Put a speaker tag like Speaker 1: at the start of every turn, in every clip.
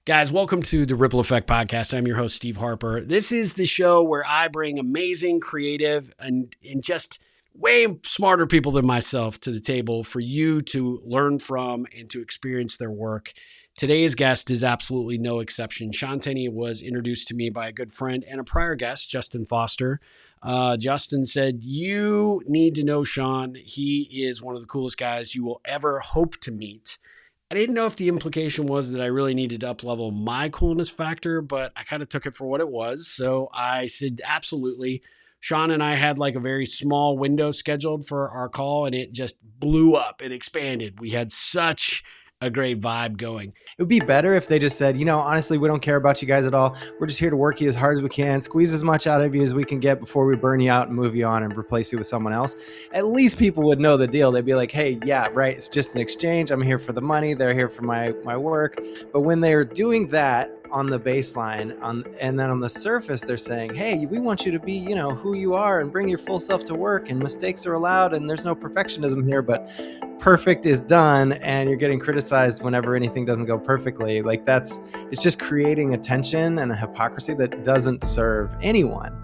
Speaker 1: Guys, welcome to the Ripple Effect Podcast. I'm your host, Steve Harper. This is the show where I bring amazing, creative, and just way smarter people than myself to the table for you to learn from and to experience their work. Today's guest is absolutely no exception. Shaun Tinney was introduced to me by a good friend and a prior guest, Justin Foster. Justin said, you need to know Shaun. He is one of the coolest guys you will ever hope to meet. I didn't know if the implication was that I really needed to up-level my coolness factor, but I kind of took it for what it was. So I said, absolutely. Shaun and I had like a very small window scheduled for our call, and it just blew up. It expanded. We had such a great vibe going.
Speaker 2: It would be better if they just said, honestly, we don't care about you guys at all. We're just here to work you as hard as we can, squeeze as much out of you as we can get before we burn you out and move you on and replace you with someone else. At least people would know the deal. They'd be like, hey, yeah, right. It's just an exchange. I'm here for the money. They're here for my work. But when they're doing that on the baseline, and then on the surface, they're saying, hey, we want you to be, who you are and bring your full self to work, and mistakes are allowed and there's no perfectionism here, but perfect is done and you're getting criticized whenever anything doesn't go perfectly. It's just creating a tension and a hypocrisy that doesn't serve anyone.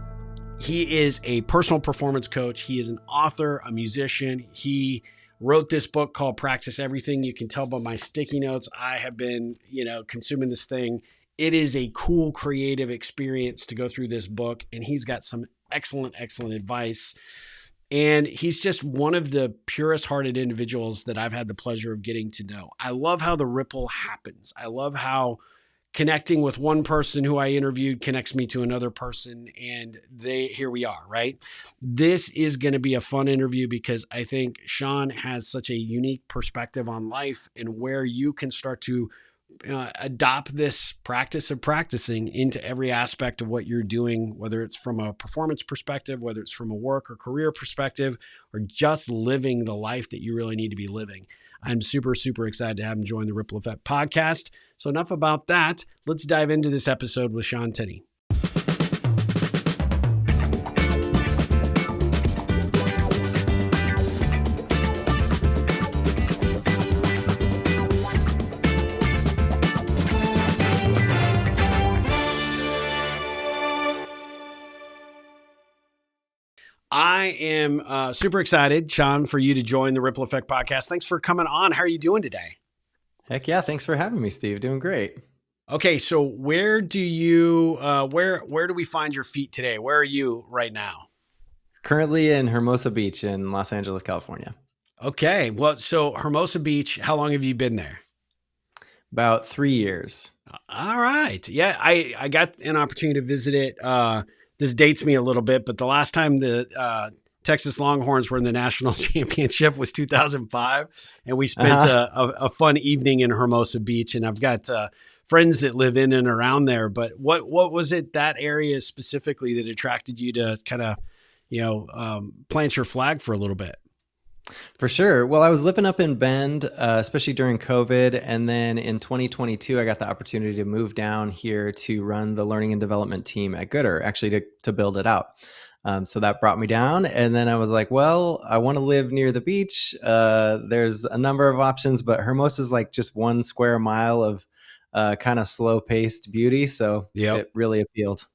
Speaker 1: He is a personal performance coach. He is an author, a musician. He wrote this book called Practice Everything. You can tell by my sticky notes. I have been, consuming this thing. It is a cool, creative experience to go through this book. And he's got some excellent advice. And he's just one of the purest hearted individuals that I've had the pleasure of getting to know. I love how the ripple happens. I love how connecting with one person who I interviewed connects me to another person, and here we are, right? This is going to be a fun interview because I think Shaun has such a unique perspective on life and where you can start to adopt this practice of practicing into every aspect of what you're doing, whether it's from a performance perspective, whether it's from a work or career perspective, or just living the life that you really need to be living. I'm super excited to have him join the Ripple Effect podcast. So enough about that. Let's dive into this episode with Shaun Tinney. I am super excited, Shaun, for you to join the Ripple Effect podcast. Thanks for coming on. How are you doing today?
Speaker 2: Heck yeah. Thanks for having me, Steve. Doing great.
Speaker 1: Okay. So where do you, where do we find your feet today? Where are you right now?
Speaker 2: Currently in Hermosa Beach in Los Angeles, California.
Speaker 1: Okay. Well, so Hermosa Beach, how long have you been there?
Speaker 2: About 3 years.
Speaker 1: All right. Yeah. I got an opportunity to visit it. This dates me a little bit, but the last time the Texas Longhorns were in the national championship was 2005. And we spent a fun evening in Hermosa Beach. And I've got friends that live in and around there. But what was it, that area specifically, that attracted you to kind of, plant your flag for a little bit?
Speaker 2: For sure. Well, I was living up in Bend, especially during COVID. And then in 2022, I got the opportunity to move down here to run the learning and development team at goodr, actually to build it out. So that brought me down. And then I was like, well, I want to live near the beach. There's a number of options, but Hermosa is like just 1 square mile of kind of slow paced beauty. So It really appealed.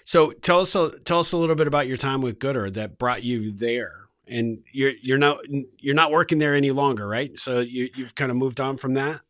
Speaker 1: So tell us a little bit about your time with goodr that brought you there. And you're not working there any longer, right? So you've kind of moved on from that?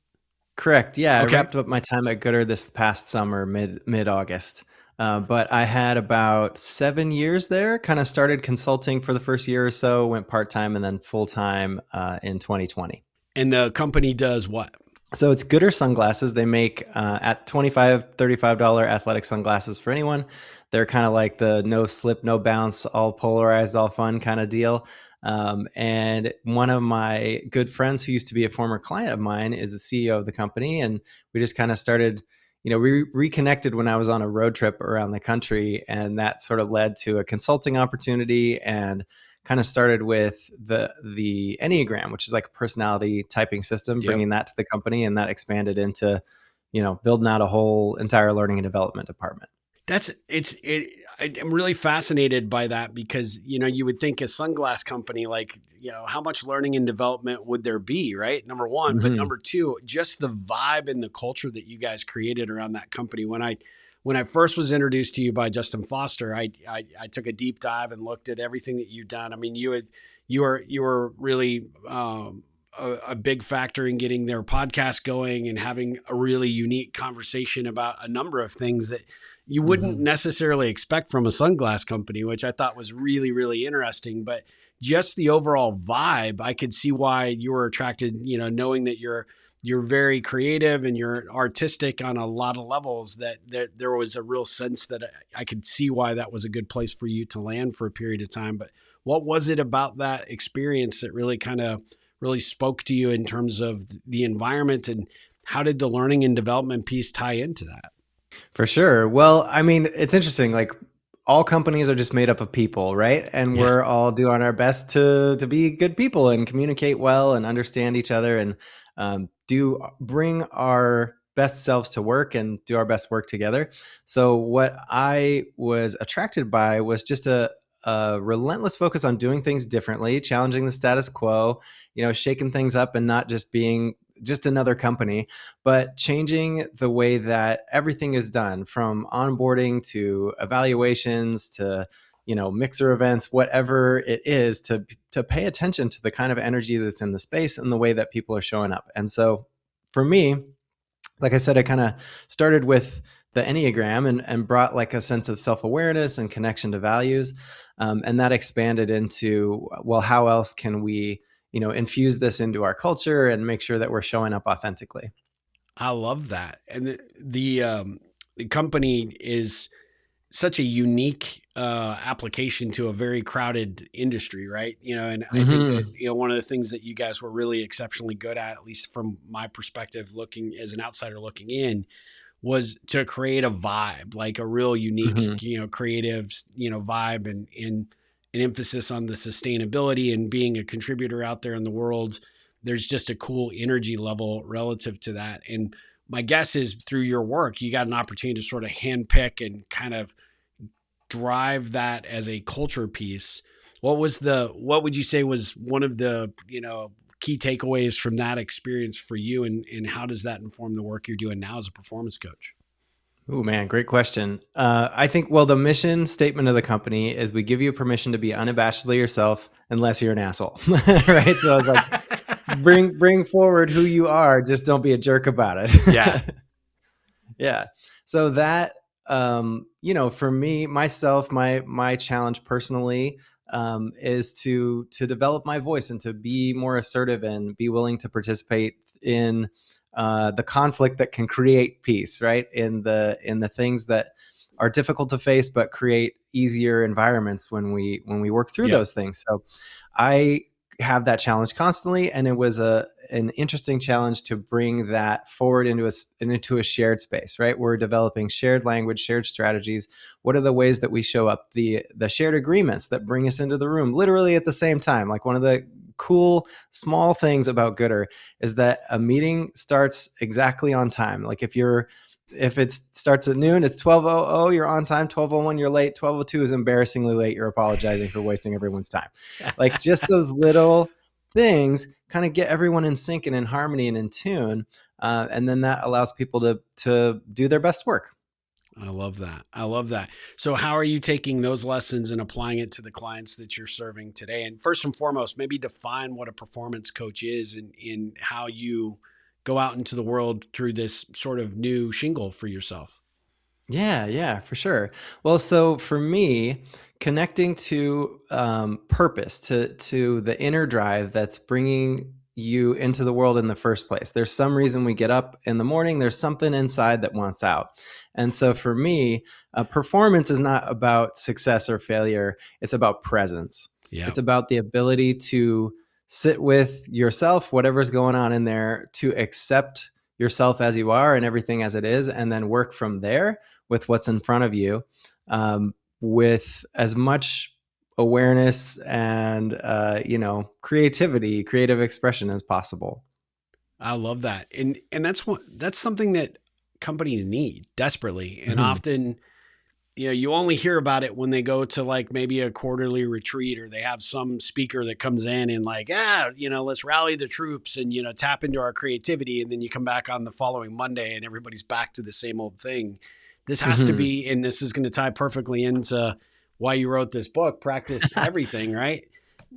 Speaker 2: Correct. Yeah.
Speaker 1: Okay.
Speaker 2: I wrapped up my time at goodr this past summer, mid-August. But I had about 7 years there, kind of started consulting for the first year or so, went part-time and then full-time in 2020.
Speaker 1: And the company does what?
Speaker 2: So it's goodr sunglasses. They make at $25, $35 athletic sunglasses for anyone. They're kind of like the no slip, no bounce, all polarized, all fun kind of deal. And one of my good friends who used to be a former client of mine is the CEO of the company. And we just kind of started, we reconnected when I was on a road trip around the country. And that sort of led to a consulting opportunity, and kind of started with the Enneagram, which is like a personality typing system, bringing that to the company. And that expanded into, building out a whole entire learning and development department.
Speaker 1: I'm really fascinated by that because, you would think a sunglass company, like, how much learning and development would there be, right? Number one, but
Speaker 2: Hmm.
Speaker 1: number two, just the vibe and the culture that you guys created around that company. When I first was introduced to you by Justin Foster, I took a deep dive and looked at everything that you've done. I mean, you were really, a big factor in getting their podcast going and having a really unique conversation about a number of things that you wouldn't
Speaker 2: Hmm.
Speaker 1: necessarily expect from a sunglass company, which I thought was really, really interesting. But just the overall vibe, I could see why you were attracted, knowing that you're very creative and you're artistic on a lot of levels, that there was a real sense that I could see why that was a good place for you to land for a period of time. But what was it about that experience that really kind of really spoke to you in terms of the environment, and how did the learning and development piece tie into that?
Speaker 2: For sure. Well, I mean, it's interesting. Like all companies are just made up of people, right? And
Speaker 1: Yeah.
Speaker 2: we're all doing our best to be good people and communicate well and understand each other and do bring our best selves to work and do our best work together. So what I was attracted by was just a relentless focus on doing things differently, challenging the status quo, shaking things up and not just being just another company, but changing the way that everything is done from onboarding to evaluations to mixer events, whatever it is, to pay attention to the kind of energy that's in the space and the way that people are showing up. And so for me, like I said, I kind of started with the Enneagram and brought like a sense of self-awareness and connection to values. And that expanded into, well, how else can we, infuse this into our culture and make sure that we're showing up authentically?
Speaker 1: I love that. And the company is such a unique application to a very crowded industry, right? And I think that,
Speaker 2: Hmm.
Speaker 1: one of the things that you guys were really exceptionally good at least from my perspective, looking as an outsider looking in, was to create a vibe, like a real unique,
Speaker 2: Hmm.
Speaker 1: creative, vibe, and an emphasis on the sustainability and being a contributor out there in the world. There's just a cool energy level relative to that. And my guess is through your work, you got an opportunity to sort of handpick and kind of drive that as a culture piece. What would you say was one of the, key takeaways from that experience for you, and how does that inform the work you're doing now as a performance coach?
Speaker 2: Oh man, great question. I think, well, the mission statement of the company is we give you permission to be unabashedly yourself unless you're an asshole. Right. So I was like, bring forward who you are, just don't be a jerk about
Speaker 1: Yeah.
Speaker 2: it. Yeah. So that, for me, myself, my challenge personally, is to develop my voice and to be more assertive and be willing to participate in the conflict that can create peace, right? In the things that are difficult to face, but create easier environments when we work through
Speaker 1: Yep.
Speaker 2: those things. So I have that challenge constantly, and it was an interesting challenge to bring that forward into a shared space. Right, we're developing shared language, shared strategies. What are the ways that we show up? The shared agreements that bring us into the room literally at the same time. Like one of the cool small things about goodr is that a meeting starts exactly on time. Like if it starts at noon, it's 12:00, you're on time. 12:01, you're late. 12:02 is embarrassingly late. You're apologizing for wasting everyone's time. Like just those little things kind of get everyone in sync and in harmony and in tune. And then that allows people to do their best work.
Speaker 1: I love that. I love that. So, how are you taking those lessons and applying it to the clients that you're serving today? And first and foremost, maybe define what a performance coach is, and in how you go out into the world through this sort of new shingle for yourself.
Speaker 2: Yeah, yeah, for sure. Well, so for me, connecting to purpose, to the inner drive that's bringing you into the world in the first place. There's some reason we get up in the morning. There's something inside that wants out. And so for me, performance is not about success or failure. It's about presence.
Speaker 1: Yeah.
Speaker 2: It's about the ability to sit with yourself, whatever's going on in there, to accept yourself as you are and everything as it is, and then work from there with what's in front of you, with as much awareness and creativity, creative expression as possible.
Speaker 1: I love that. And that's something that companies need desperately. And
Speaker 2: Hmm.
Speaker 1: often you only hear about it when they go to like maybe a quarterly retreat, or they have some speaker that comes in and like, let's rally the troops and, tap into our creativity. And then you come back on the following Monday and everybody's back to the same old thing. This has to be, and this is going to tie perfectly into why you wrote this book, Practice Everything, right?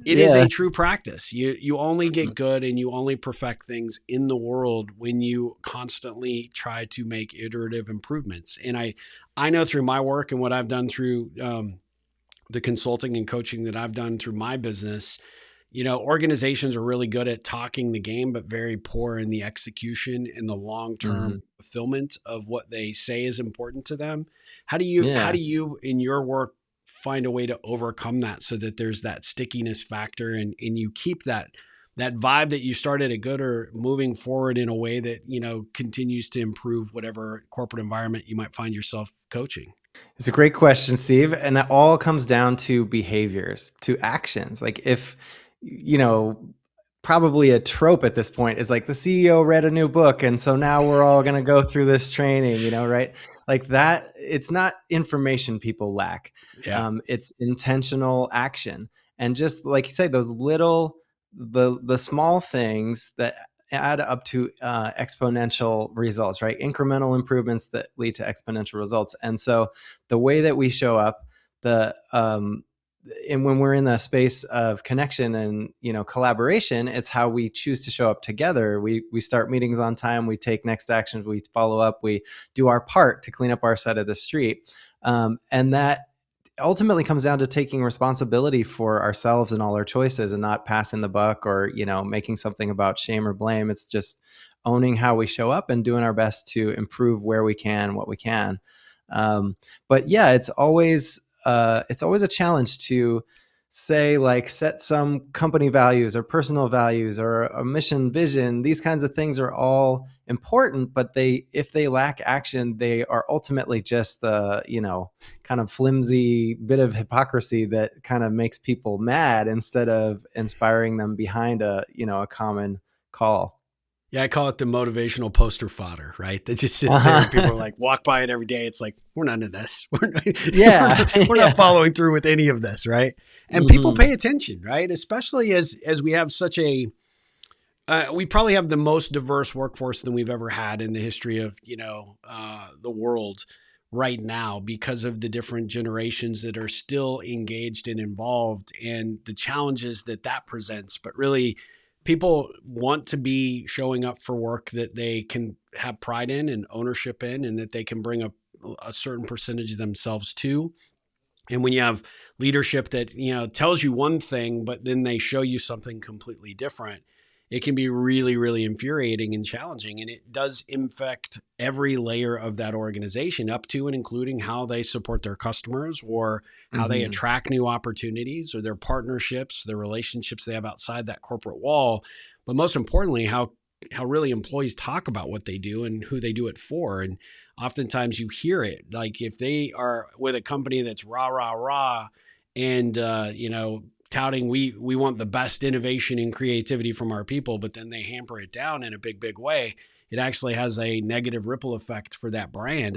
Speaker 1: It is a true practice. You only get good and you only perfect things in the world when you constantly try to make iterative improvements. And I know through my work and what I've done through the consulting and coaching that I've done through my business, organizations are really good at talking the game, but very poor in the execution and the long-term fulfillment of what they say is important to them. How do you in your work find a way to overcome that so that there's that stickiness factor and you keep that vibe that you started at goodr moving forward in a way that, continues to improve whatever corporate environment you might find yourself coaching?
Speaker 2: It's a great question, Steve. And that all comes down to behaviors, to actions. Like if, probably a trope at this point is like the CEO read a new book, and so now we're all going to go through this training, right? Like that, it's not information people lack.
Speaker 1: Yeah.
Speaker 2: It's intentional action. And just like you say, those the small things that add up to exponential results, right? Incremental improvements that lead to exponential results. And so the way that we show up, and when we're in the space of connection and collaboration, it's how we choose to show up together. We start meetings on time, we take next actions, we follow up, we do our part to clean up our side of the street, and that ultimately comes down to taking responsibility for ourselves and all our choices, and not passing the buck or making something about shame or blame. It's just owning how we show up and doing our best to improve where we can, what we can. But yeah, it's always a challenge to say, like, set some company values or personal values or a mission, vision. These kinds of things are all important, but if they lack action, they are ultimately just the, kind of flimsy bit of hypocrisy that kind of makes people mad instead of inspiring them behind a common call.
Speaker 1: Yeah, I call it the motivational poster fodder, right? That just sits there and people are like, walk by it every day. It's like, we're not into this. We're not following through with any of this, right? And people pay attention, right? Especially as we have such a, we probably have the most diverse workforce than we've ever had in the history of, the world right now, because of the different generations that are still engaged and involved and the challenges that presents. But really, people want to be showing up for work that they can have pride in and ownership in, and that they can bring a certain percentage of themselves to. And when you have leadership that, tells you one thing, but then they show you something completely different, it can be really, really infuriating and challenging. And it does infect every layer of that organization, up to and including how they support their customers, or how they attract new opportunities, or their partnerships, their relationships they have outside that corporate wall. But most importantly, how really employees talk about what they do and who they do it for. And oftentimes you hear it, like if they are with a company that's rah, rah, rah, and, touting, we want the best innovation and creativity from our people, but then they hamper it down in a big, big way, it actually has a negative ripple effect for that brand.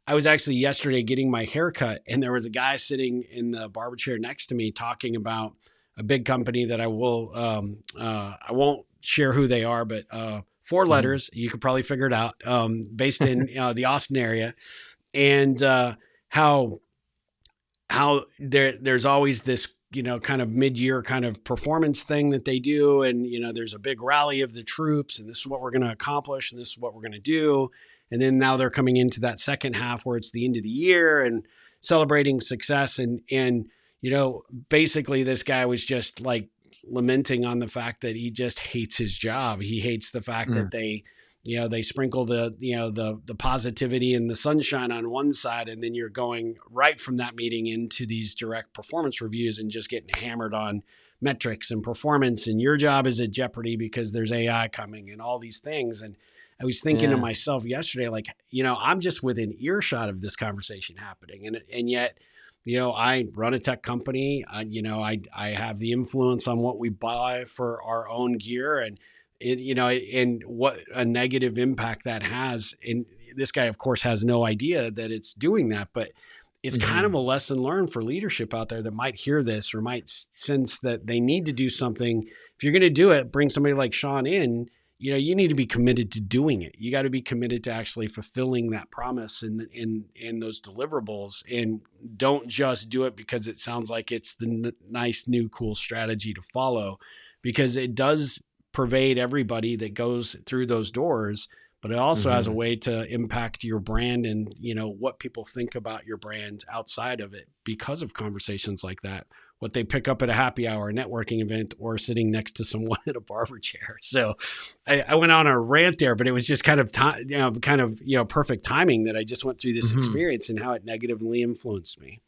Speaker 1: I was actually yesterday getting my hair cut, and there was a guy sitting in the barber chair next to me talking about a big company that I won't share who they are, but 4 letters, you could probably figure it out, based in the Austin area. And how there's always this, kind of mid-year kind of performance thing that they do. And, there's a big rally of the troops, and this is what we're going to accomplish, and this is what we're going to do. And then now they're coming into that second half where it's the end of the year and celebrating success. And, basically this guy was just like lamenting on the fact that he just hates his job. He hates the fact that they sprinkle the positivity and the sunshine on one side, and then you're going right from that meeting into these direct performance reviews and just getting hammered on metrics and performance, and your job is at jeopardy because there's AI coming and all these things. And I was thinking to myself yesterday, like, I'm just within earshot of this conversation happening. And yet, I run a tech company. I have the influence on what we buy for our own gear, and and what a negative impact that has. And this guy, of course, has no idea that it's doing that, but it's kind of
Speaker 2: Hmm.
Speaker 1: a lesson learned for leadership out there that might hear this or might sense that they need to do something. If you're going to do it, bring somebody like Shaun in. You need to be committed to doing it. You got to be committed to actually fulfilling that promise in those deliverables, and don't just do it because it sounds like it's the nice, new, cool strategy to follow, because it does pervade everybody that goes through those doors, but it also has a
Speaker 2: Hmm.
Speaker 1: way to impact your brand and what people think about your brand outside of it because of conversations like that, what they pick up at a happy hour, a networking event, or sitting next to someone at a barber chair. So I went on a rant there, but it was just kind of perfect timing that I just went through this
Speaker 2: Hmm.
Speaker 1: experience and how it negatively influenced me.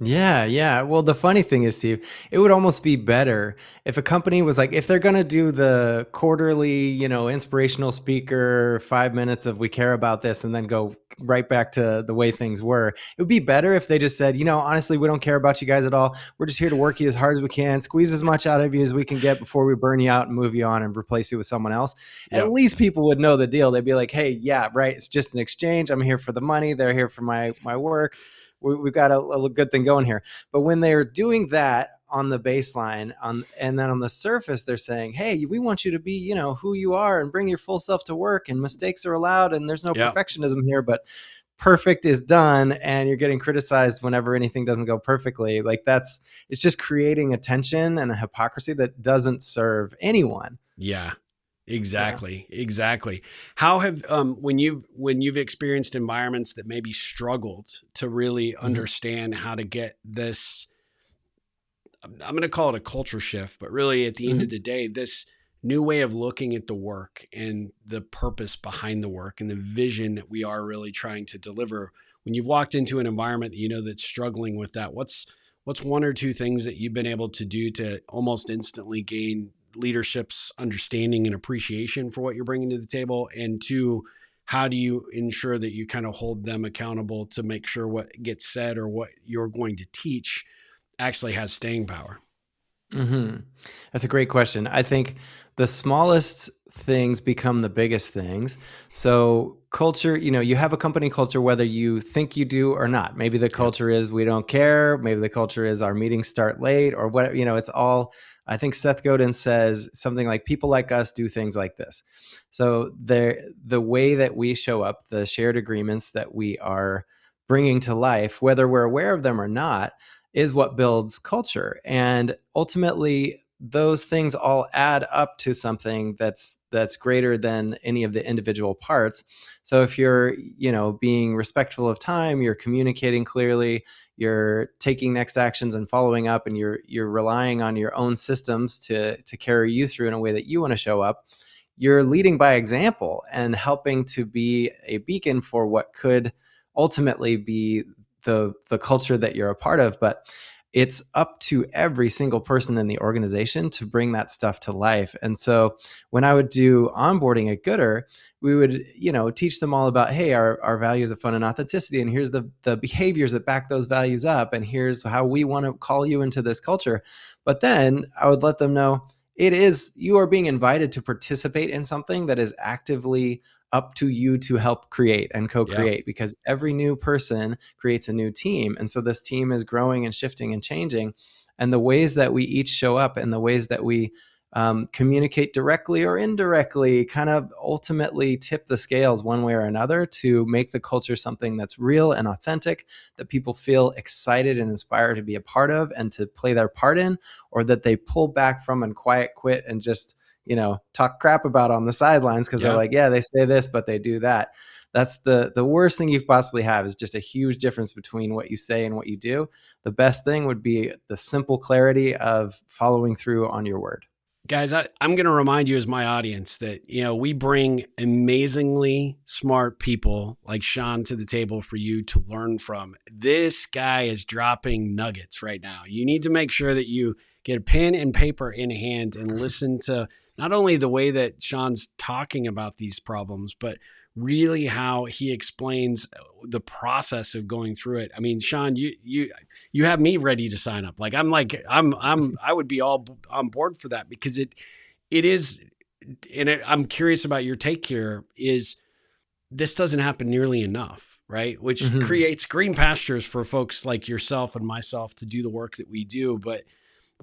Speaker 2: Yeah, yeah. Well, the funny thing is, Steve, it would almost be better if a company was like, if they're going to do the quarterly, inspirational speaker, 5 minutes of we care about this, and then go right back to the way things were. It would be better if they just said, honestly, we don't care about you guys at all. We're just here to work you as hard as we can, squeeze as much out of you as we can get before we burn you out and move you on and replace you with someone else. At
Speaker 1: Yep.
Speaker 2: least people would know the deal. They'd be like, hey, yeah, right. It's just an exchange. I'm here for the money. They're here for my work. We've got a good thing going here. But when they're doing that on the baseline, and then on the surface, they're saying, hey, we want you to be, who you are and bring your full self to work, and mistakes are allowed, and there's no
Speaker 1: Yep.
Speaker 2: perfectionism here, but perfect is done, and you're getting criticized whenever anything doesn't go perfectly. Like it's just creating a tension and a hypocrisy that doesn't serve anyone.
Speaker 1: Yeah.
Speaker 2: Yeah.
Speaker 1: Exactly. Exactly. How have when you've experienced environments that maybe struggled to really
Speaker 2: Mhm.
Speaker 1: understand how to get this, I'm going to call it a culture shift, but really at the end of
Speaker 2: Mhm.
Speaker 1: the day, this new way of looking at the work and the purpose behind the work and the vision that we are really trying to deliver. When you've walked into an environment that that's struggling with that, what's one or two things that you've been able to do to almost instantly gain leadership's understanding and appreciation for what you're bringing to the table? And two, how do you ensure that you kind of hold them accountable to make sure what gets said or what you're going to teach actually has staying power?
Speaker 2: Hmm. That's a great question. I think the smallest things become the biggest things. So, culture, you have a company culture whether you think you do or not. Maybe the
Speaker 1: Yep.
Speaker 2: culture is we don't care. Maybe the culture is our meetings start late or what, it's all. I think Seth Godin says something like people like us do things like this. So, the way that we show up, the shared agreements that we are bringing to life, whether we're aware of them or not, is what builds culture. And ultimately, those things all add up to something that's greater than any of the individual parts. So if you're, being respectful of time, you're communicating clearly, you're taking next actions and following up, and you're relying on your own systems to carry you through in a way that you want to show up, you're leading by example and helping to be a beacon for what could ultimately be the culture that you're a part of. But it's up to every single person in the organization to bring that stuff to life. And so when I would do onboarding at goodr, we would, teach them all about, hey, our values of fun and authenticity, and here's the behaviors that back those values up, and here's how we want to call you into this culture. But then I would let them know you are being invited to participate in something that is actively up to you to help create and
Speaker 1: Yep.
Speaker 2: co-create, because every new person creates a new team. And so this team is growing and shifting and changing. And the ways that we each show up and the ways that we communicate directly or indirectly kind of ultimately tip the scales one way or another to make the culture something that's real and authentic, that people feel excited and inspired to be a part of and to play their part in, or that they pull back from and quiet quit and just talk crap about on the sidelines because they're
Speaker 1: Yep.
Speaker 2: like, yeah, they say this, but they do that. That's the worst thing you possibly have, is just a huge difference between what you say and what you do. The best thing would be the simple clarity of following through on your word.
Speaker 1: Guys, I'm going to remind you as my audience that, we bring amazingly smart people like Shaun to the table for you to learn from. This guy is dropping nuggets right now. You need to make sure that you get a pen and paper in hand and listen to not only the way that Shaun's talking about these problems, but really how he explains the process of going through it. I mean, Shaun, you have me ready to sign up. I would be all on board for that, because it is, and I'm curious about your take here, is this doesn't happen nearly enough. right? Which
Speaker 2: Mhm.
Speaker 1: creates green pastures for folks like yourself and myself to do the work that we do. But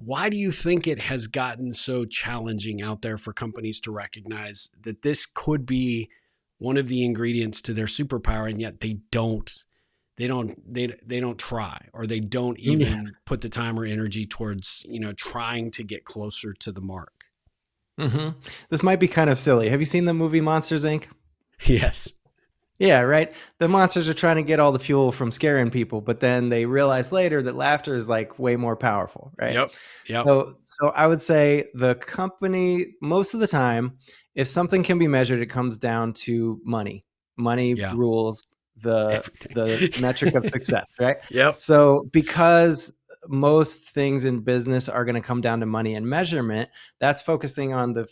Speaker 1: why do you think it has gotten so challenging out there for companies to recognize that this could be one of the ingredients to their superpower, and yet they don't try, or they don't
Speaker 2: Yeah.
Speaker 1: even put the time or energy towards, trying to get closer to the mark?
Speaker 2: Mhm. This might be kind of silly. Have you seen the movie Monsters Inc.?
Speaker 1: Yes.
Speaker 2: Yeah, right. The monsters are trying to get all the fuel from scaring people, but then they realize later that laughter is like way more powerful, right?
Speaker 1: Yep. Yep.
Speaker 2: So I would say the company, most of the time, if something can be measured, it comes down to money. Money
Speaker 1: Yeah.
Speaker 2: rules the metric of
Speaker 1: Everything.
Speaker 2: success, right?
Speaker 1: Yep.
Speaker 2: So because most things in business are going to come down to money and measurement, that's focusing on the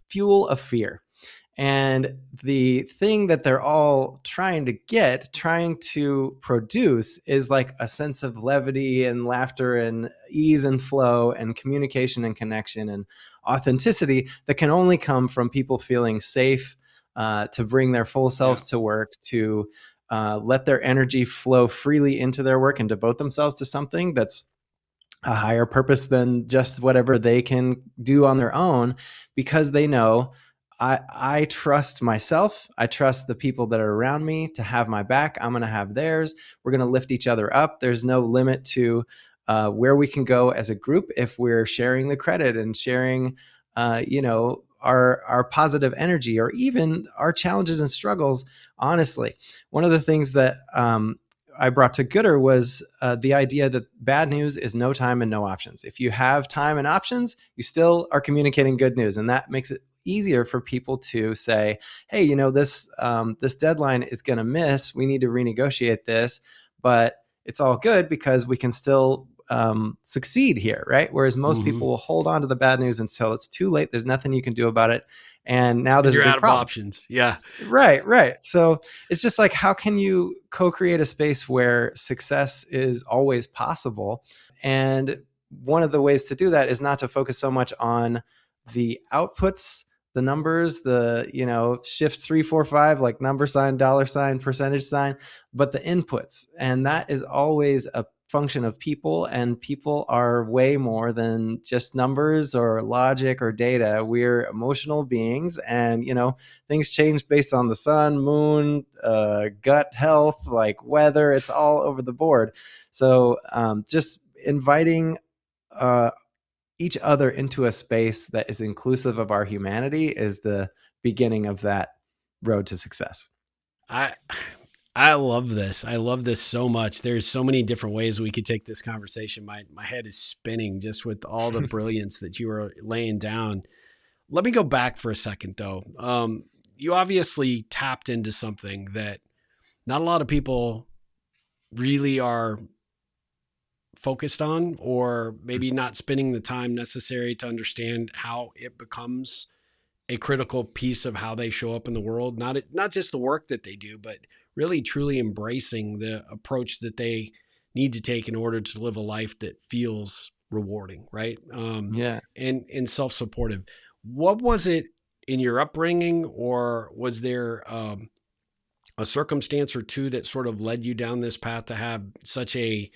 Speaker 2: fuel of fear. And the thing that they're all trying to produce is like a sense of levity and laughter and ease and flow and communication and connection and authenticity that can only come from people feeling safe to bring their full
Speaker 1: Yeah.
Speaker 2: selves to work, to let their energy flow freely into their work and devote themselves to something that's a higher purpose than just whatever they can do on their own, because they know I trust myself. I trust the people that are around me to have my back. I'm going to have theirs. We're going to lift each other up. There's no limit to where we can go as a group if we're sharing the credit and sharing, our positive energy, or even our challenges and struggles. Honestly, one of the things that I brought to goodr was the idea that bad news is no time and no options. If you have time and options, you still are communicating good news, and that makes it easier for people to say, "Hey, this deadline is going to miss. We need to renegotiate this, but it's all good because we can still succeed here," right? Whereas most
Speaker 1: Mm-hmm.
Speaker 2: people will hold on to the bad news until it's too late. There's nothing you can do about it, and now
Speaker 1: And
Speaker 2: there's a
Speaker 1: you're
Speaker 2: big
Speaker 1: out of
Speaker 2: problem.
Speaker 1: options. Yeah.
Speaker 2: Right, right. So it's just like, how can you co-create a space where success is always possible? And one of the ways to do that is not to focus so much on the outputs, the numbers, the, shift 345, like number sign, dollar sign, percentage sign, but the inputs. And that is always a function of people, and people are way more than just numbers or logic or data. We're emotional beings, and things change based on the sun, moon, gut health, like weather. It's all over the board. So just inviting each other into a space that is inclusive of our humanity is the beginning of that road to success.
Speaker 1: I I love this. I love this so much. There's so many different ways we could take this conversation. My head is spinning just with all the brilliance that you are laying down. Let me go back for a second though. You obviously tapped into something that not a lot of people really are focused on, or maybe not spending the time necessary to understand how it becomes a critical piece of how they show up in the world. Not just the work that they do, but really truly embracing the approach that they need to take in order to live a life that feels rewarding, right?
Speaker 2: Yeah.
Speaker 1: And self-supportive. What was it in your upbringing, or was there a circumstance or two that sort of led you down this path to have such a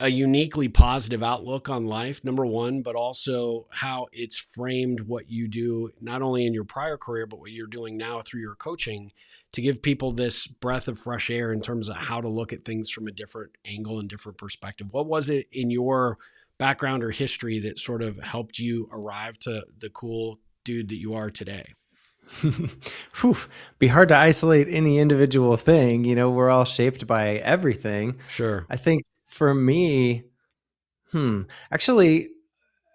Speaker 1: uniquely positive outlook on life, number one, but also how it's framed what you do, not only in your prior career, but what you're doing now through your coaching, to give people this breath of fresh air in terms of how to look at things from a different angle and different perspective? What was it in your background or history that sort of helped you arrive to the cool dude that you are today?
Speaker 2: Whew. Be hard to isolate any individual thing. We're all shaped by everything.
Speaker 1: Sure.
Speaker 2: I think for me, actually,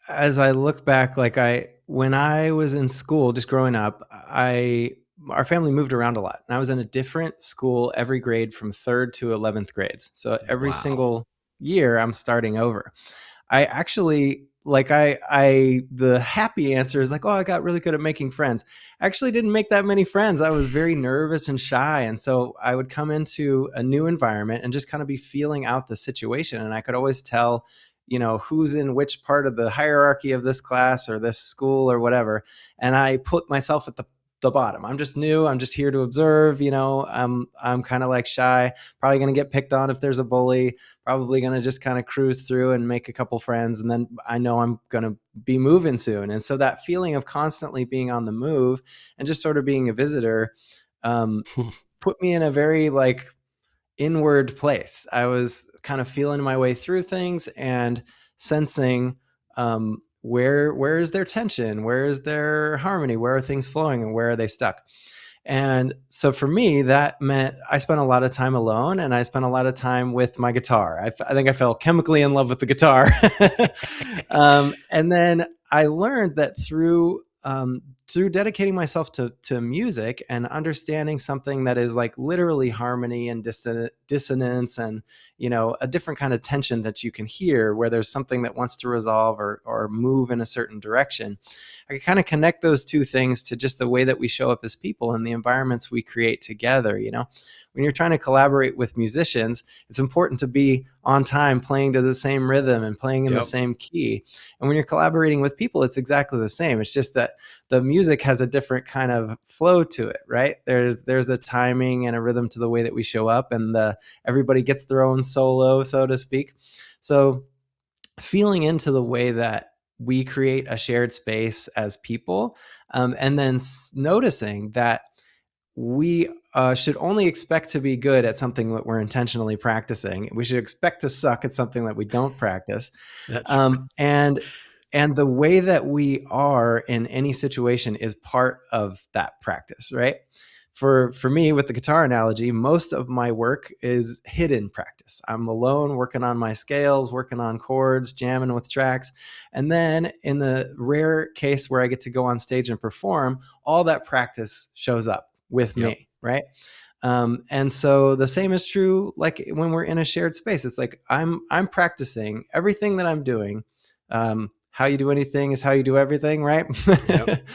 Speaker 2: as I look back, like when I was in school, just growing up, our family moved around a lot, and I was in a different school every grade from third to 11th grades. So every
Speaker 1: Wow.
Speaker 2: single year I'm starting over. I actually the happy answer is like, oh, I got really good at making friends. I actually didn't make that many friends. I was very nervous and shy. And so I would come into a new environment and just kind of be feeling out the situation. And I could always tell, who's in which part of the hierarchy of this class or this school or whatever. And I put myself at the the bottom. I'm just new. I'm just here to observe. I'm kind of like shy, probably going to get picked on if there's a bully, probably going to just kind of cruise through and make a couple friends. And then I know I'm going to be moving soon. And so that feeling of constantly being on the move and just sort of being a visitor, put me in a very like inward place. I was kind of feeling my way through things and sensing, where is their tension, where is their harmony, where are things flowing, and where are they stuck. And so for me, that meant I spent a lot of time alone, and I spent a lot of time with my guitar. I think I fell chemically in love with the guitar. And then I learned that through dedicating myself to music and understanding something that is like literally harmony and dissonance and, a different kind of tension that you can hear where there's something that wants to resolve or move in a certain direction. I can kind of connect those two things to just the way that we show up as people and the environments we create together. When you're trying to collaborate with musicians, it's important to be on time, playing to the same rhythm and playing in the same key. And when you're collaborating with people, it's exactly the same. It's just that the music has a different kind of flow to it, right? There's a timing and a rhythm to the way that we show up, and everybody gets their own solo, so to speak. So feeling into the way that we create a shared space as people, and then noticing that we should only expect to be good at something that we're intentionally practicing. We should expect to suck at something that we don't practice.
Speaker 1: That's right.
Speaker 2: And the way that we are in any situation is part of that practice, right? For me, with the guitar analogy, most of my work is hidden practice. I'm alone working on my scales, working on chords, jamming with tracks. And then in the rare case where I get to go on stage and perform, all that practice shows up with me, right? And so the same is true like when we're in a shared space. It's like I'm practicing everything that I'm doing. How you do anything is how you do everything, right? Yep.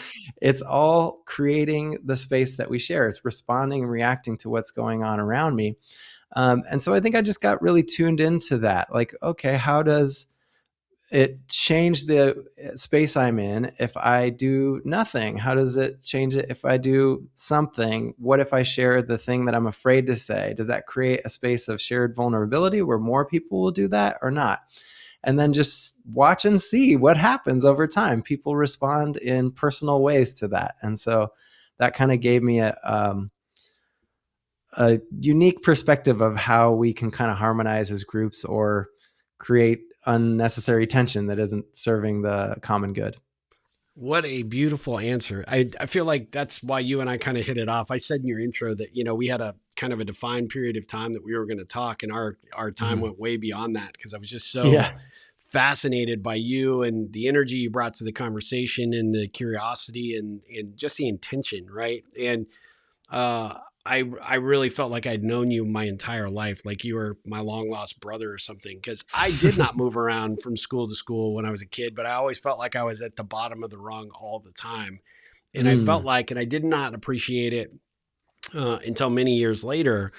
Speaker 2: It's all creating the space that we share. It's responding and reacting to what's going on around me. And so I think I just got really tuned into that. Like, okay, how does it change the space I'm in if I do nothing? How does it change it if I do something? What if I share the thing that I'm afraid to say? Does that create a space of shared vulnerability where more people will do that or not? And then just watch and see what happens over time. People respond in personal ways to that. And so that kind of gave me a unique perspective of how we can kind of harmonize as groups or create unnecessary tension that isn't serving the common good.
Speaker 1: What a beautiful answer. I feel like that's why you and I kind of hit it off. I said in your intro that, we had a kind of a defined period of time that we were going to talk, and our time went way beyond that because I was just so fascinated by you and the energy you brought to the conversation and the curiosity and just the intention. Right. And, I really felt like I'd known you my entire life, like you were my long lost brother or something, because I did not move around from school to school when I was a kid, but I always felt like I was at the bottom of the rung all the time. And I felt like, and I did not appreciate it until many years later,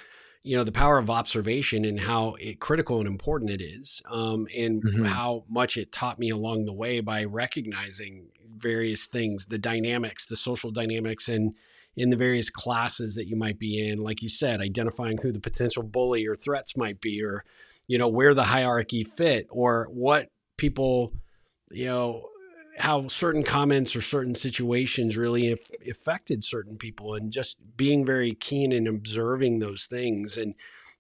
Speaker 1: the power of observation and how critical and important it is, and how much it taught me along the way by recognizing various things, the dynamics, the social dynamics, and in the various classes that you might be in, like you said, identifying who the potential bully or threats might be, or, where the hierarchy fit, or what people, how certain comments or certain situations really affected certain people, and just being very keen and observing those things. And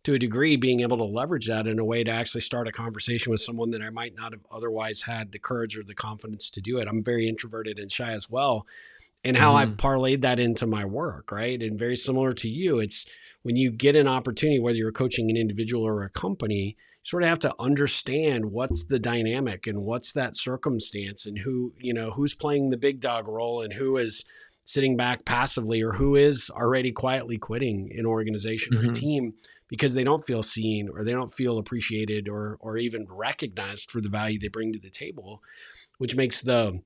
Speaker 1: to a degree, being able to leverage that in a way to actually start a conversation with someone that I might not have otherwise had the courage or the confidence to do it. I'm very introverted and shy as well. And how I parlayed that into my work, right? And very similar to you, it's when you get an opportunity, whether you're coaching an individual or a company, you sort of have to understand what's the dynamic and what's that circumstance, and who's playing the big dog role and who is sitting back passively, or who is already quietly quitting an organization or a team because they don't feel seen, or they don't feel appreciated, or even recognized for the value they bring to the table, which makes the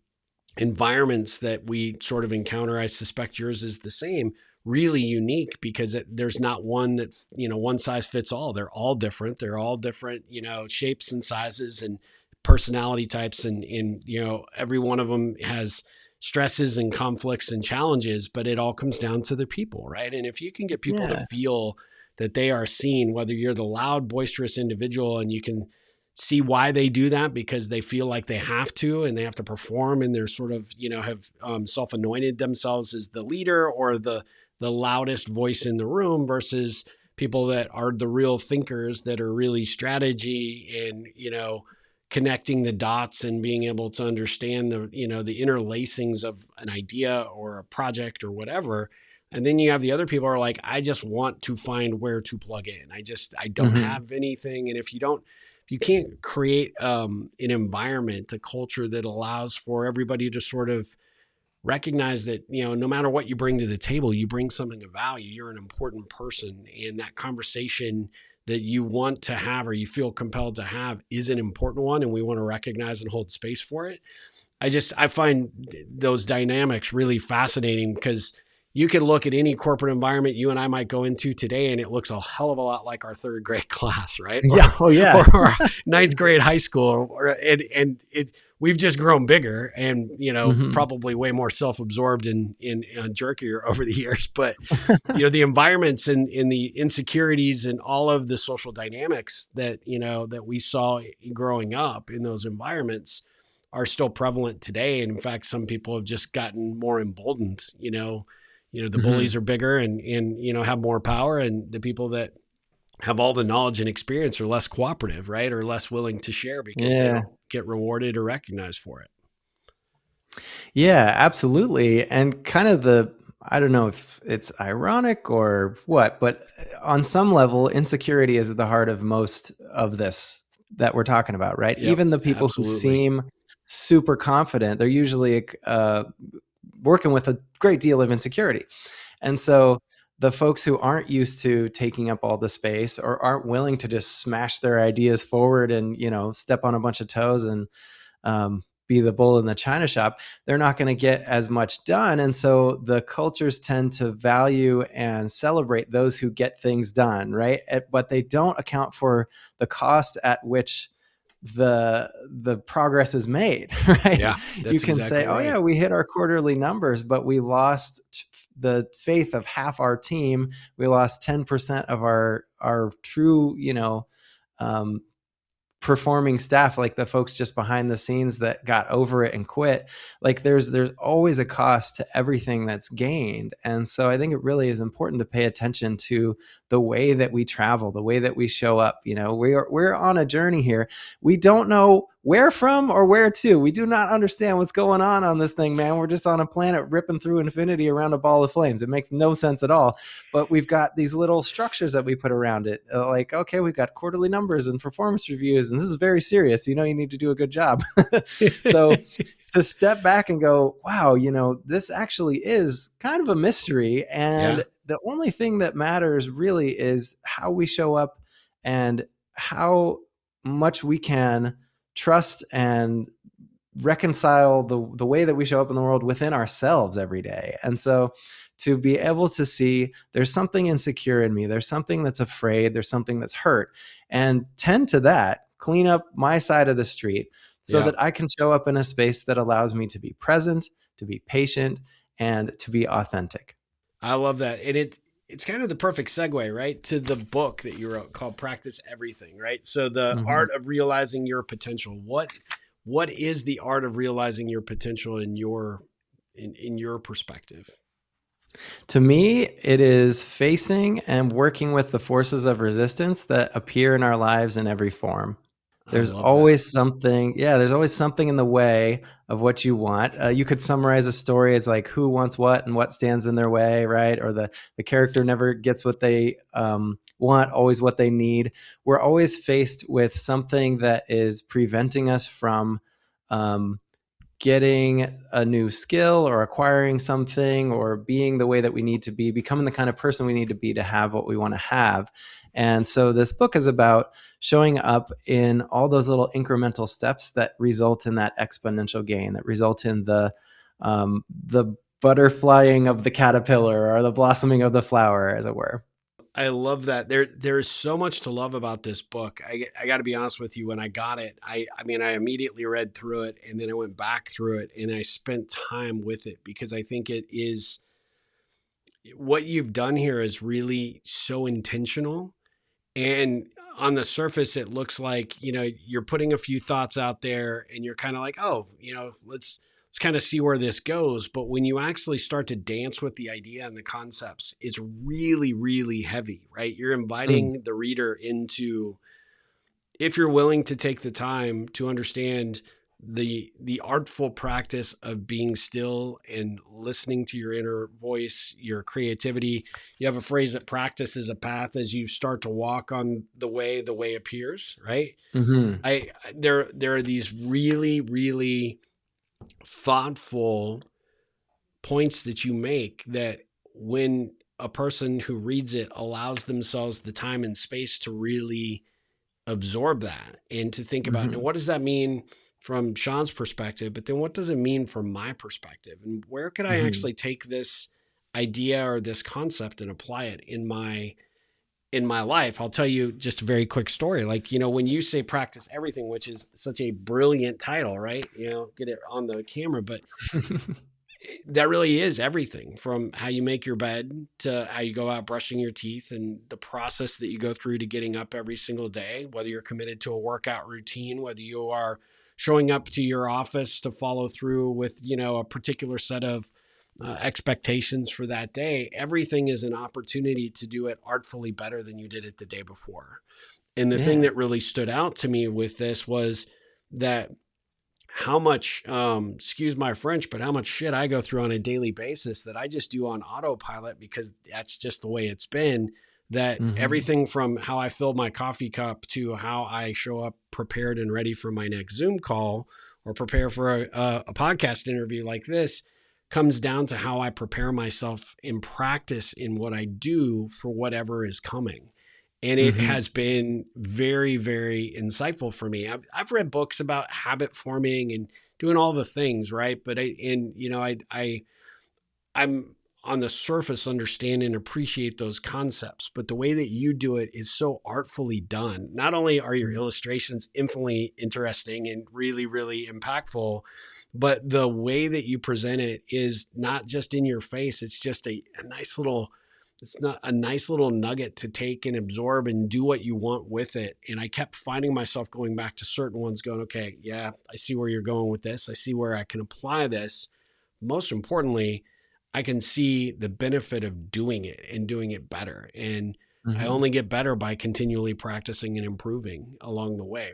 Speaker 1: environments that we sort of encounter, I suspect yours is the same, really unique, because there's not one that, one size fits all. They're all different. They're all different, shapes and sizes and personality types. And every one of them has stresses and conflicts and challenges, but it all comes down to the people, right? And if you can get people to
Speaker 2: Yeah.
Speaker 1: feel that they are seen, whether you're the loud, boisterous individual and you can see why they do that because they feel like they have to and they have to perform and they're sort of, have self-anointed themselves as the leader or the loudest voice in the room versus people that are the real thinkers that are really strategy and, connecting the dots and being able to understand the interlacings of an idea or a project or whatever. And then you have the other people who are like, I just want to find where to plug in. I don't have anything. And if you can't create an environment, a culture that allows for everybody to sort of recognize that, no matter what you bring to the table, you bring something of value. You're an important person. And that conversation that you want to have or you feel compelled to have is an important one. And we want to recognize and hold space for it. I find those dynamics really fascinating because you can look at any corporate environment you and I might go into today, and it looks a hell of a lot like our third grade class, right?
Speaker 2: Yeah. Oh, yeah.
Speaker 1: Or ninth grade high school. We've just grown bigger and, probably way more self-absorbed and jerkier over the years. But, the environments and the insecurities and all of the social dynamics that, that we saw growing up in those environments are still prevalent today. And in fact, some people have just gotten more emboldened, the bullies are bigger and, have more power, and the people that have all the knowledge and experience are less cooperative, right? Or less willing to share because they don't get rewarded or recognized for it.
Speaker 2: Yeah, absolutely. And kind of I don't know if it's ironic or what, but on some level, insecurity is at the heart of most of this that we're talking about, right?
Speaker 1: Yep,
Speaker 2: even the people
Speaker 1: absolutely.
Speaker 2: who seem super confident, they're usually working with a great deal of insecurity. And so the folks who aren't used to taking up all the space or aren't willing to just smash their ideas forward and, step on a bunch of toes and be the bull in the china shop, they're not going to get as much done. And so the cultures tend to value and celebrate those who get things done, right? But they don't account for the cost at which the progress is made, right?
Speaker 1: Yeah,
Speaker 2: you can say, oh yeah, we hit our quarterly numbers, but we lost the faith of half our team. We lost 10% of our true, performing staff, like the folks just behind the scenes that got over it and quit. Like there's always a cost to everything that's gained. And so I think it really is important to pay attention to the way that we travel, the way that we show up. We're on a journey here. We don't know where from or where to. We do not understand what's going on this thing, man. We're just on a planet ripping through infinity around a ball of flames. It makes no sense at all. But we've got these little structures that we put around it. Like, okay, we've got quarterly numbers and performance reviews, and this is very serious. You need to do a good job. So to step back and go, wow, this actually is kind of a mystery. And the only thing that matters really is how we show up and how much we can trust and reconcile the way that we show up in the world within ourselves every day. And so to be able to see there's something insecure in me, there's something that's afraid, there's something that's hurt, and tend to that, clean up my side of the street so that I can show up in a space that allows me to be present, to be patient, and to be authentic.
Speaker 1: I love that. And it's kind of the perfect segue, right, to the book that you wrote called Practice Everything, right? So the art of realizing your potential. What is the art of realizing your potential in your perspective?
Speaker 2: To me, it is facing and working with the forces of resistance that appear in our lives in every form. There's always something. Yeah, there's always something in the way of what you want. You could summarize a story as like who wants what and what stands in their way, right? Or the character never gets what they want, always what they need. We're always faced with something that is preventing us from getting a new skill or acquiring something or being the way that we need to be, becoming the kind of person we need to be to have what we want to have. And so this book is about showing up in all those little incremental steps that result in that exponential gain, that result in the butterflying of the caterpillar or the blossoming of the flower, as it were.
Speaker 1: I love that. There's so much to love about this book. I got to be honest with you. When I got it, I mean, I immediately read through it, and then I went back through it, and I spent time with it because I think it is what you've done here is really so intentional. And on the surface, it looks like, you're putting a few thoughts out there and you're kind of like, oh, let's kind of see where this goes. But when you actually start to dance with the idea and the concepts, it's really, really heavy, right? You're inviting the reader into, if you're willing to take the time to understand the artful practice of being still and listening to your inner voice, your creativity. You have a phrase that practice is a path. As you start to walk on the way appears, right?
Speaker 2: Mm-hmm.
Speaker 1: There are these really, really thoughtful points that you make that when a person who reads it allows themselves the time and space to really absorb that and to think about, now, what does that mean from Shaun's perspective, but then what does it mean from my perspective? And where could I actually take this idea or this concept and apply it in my life? I'll tell you just a very quick story. Like, when you say practice everything, which is such a brilliant title, right? Get it on the camera, but that really is everything, from how you make your bed to how you go out brushing your teeth and the process that you go through to getting up every single day, whether you're committed to a workout routine, whether you are showing up to your office to follow through with, a particular set of expectations for that day. Everything is an opportunity to do it artfully better than you did it the day before. And the thing that really stood out to me with this was that how much, excuse my French, but how much shit I go through on a daily basis that I just do on autopilot because that's just the way it's been. That everything from how I fill my coffee cup to how I show up prepared and ready for my next Zoom call or prepare for a podcast interview like this comes down to how I prepare myself in practice in what I do for whatever is coming. And it has been very, very insightful for me. I've read books about habit forming and doing all the things, right? But I'm on the surface understand and appreciate those concepts, but the way that you do it is so artfully done. Not only are your illustrations infinitely interesting and really, really impactful, but the way that you present it is not just in your face. It's just a nice little nugget to take and absorb and do what you want with it. And I kept finding myself going back to certain ones going, okay, yeah, I see where you're going with this. I see where I can apply this. Most importantly, I can see the benefit of doing it and doing it better. And I only get better by continually practicing and improving along the way.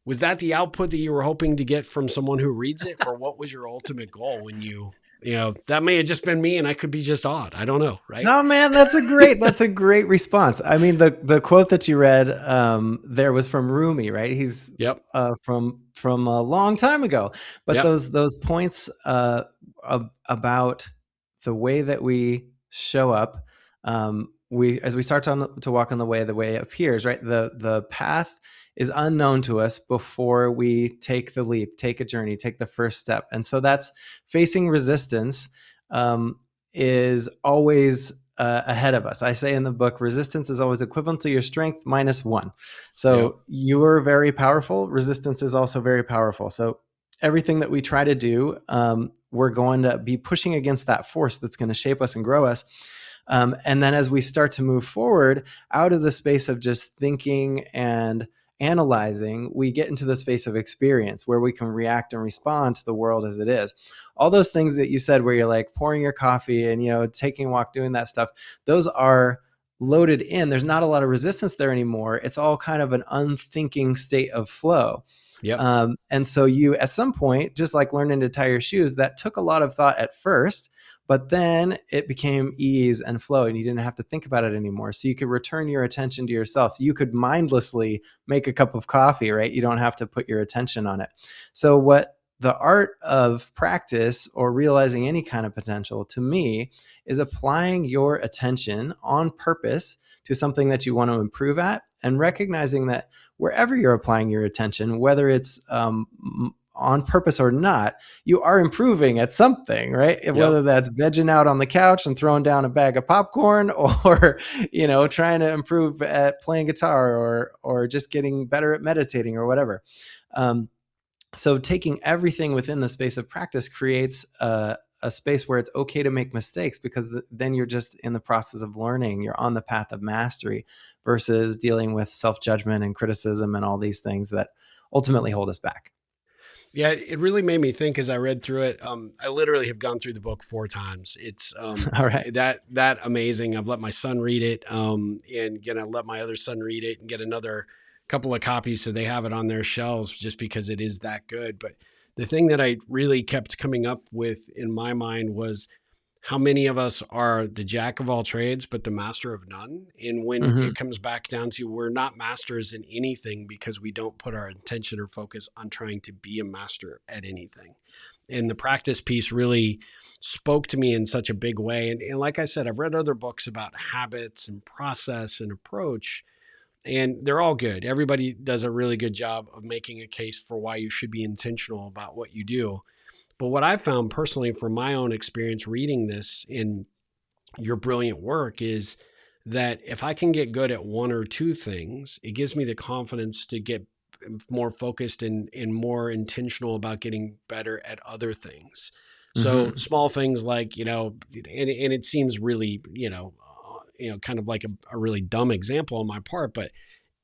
Speaker 1: Was that the output that you were hoping to get from someone who reads it? Or what was your ultimate goal when that may have just been me and I could be just odd. I don't know. Right.
Speaker 2: No, man, that's a great response. I mean, the quote that you read there was from Rumi, right? He's from a long time ago, but those points about the way that we show up, as we start to walk on the way it appears, right? The path is unknown to us before we take the leap, take a journey, take the first step. And so that's facing resistance is always ahead of us. I say in the book, resistance is always equivalent to your strength -1. So you are very powerful. Resistance is also very powerful. So everything that we try to do, we're going to be pushing against that force that's going to shape us and grow us. And then as we start to move forward out of the space of just thinking and analyzing, we get into the space of experience where we can react and respond to the world as it is. All those things that you said where you're like pouring your coffee and, taking a walk, doing that stuff, those are loaded in. There's not a lot of resistance there anymore. It's all kind of an unthinking state of flow. And so you, at some point, just like learning to tie your shoes, that took a lot of thought at first, but then it became ease and flow and you didn't have to think about it anymore. So you could return your attention to yourself. You could mindlessly make a cup of coffee, right? You don't have to put your attention on it. So what the art of practice or realizing any kind of potential to me is applying your attention on purpose to something that you want to improve at and recognizing that wherever you're applying your attention, whether it's on purpose or not, you are improving at something, right?
Speaker 1: Yep.
Speaker 2: Whether that's vegging out on the couch and throwing down a bag of popcorn, or trying to improve at playing guitar, or just getting better at meditating or whatever. So taking everything within the space of practice creates a space where it's okay to make mistakes, because then you're just in the process of learning. You're on the path of mastery versus dealing with self-judgment and criticism and all these things that ultimately hold us back.
Speaker 1: Yeah, it really made me think as I read through it. I literally have gone through the book 4 times. It's
Speaker 2: All right.
Speaker 1: that amazing. I've let my son read it, and gonna let my other son read it and get another couple of copies so they have it on their shelves, just because it is that good. But the thing that I really kept coming up with in my mind was how many of us are the jack of all trades, but the master of none. And when
Speaker 2: Mm-hmm.
Speaker 1: it comes back down to, we're not masters in anything because we don't put our attention or focus on trying to be a master at anything. And the practice piece really spoke to me in such a big way. And like I said, I've read other books about habits and process and approach, and they're all good. Everybody does a really good job of making a case for why you should be intentional about what you do. But what I found personally from my own experience reading this in your brilliant work is that if I can get good at one or two things, it gives me the confidence to get more focused and more intentional about getting better at other things. So
Speaker 2: Mm-hmm.
Speaker 1: small things like, and it seems really, kind of like a really dumb example on my part, but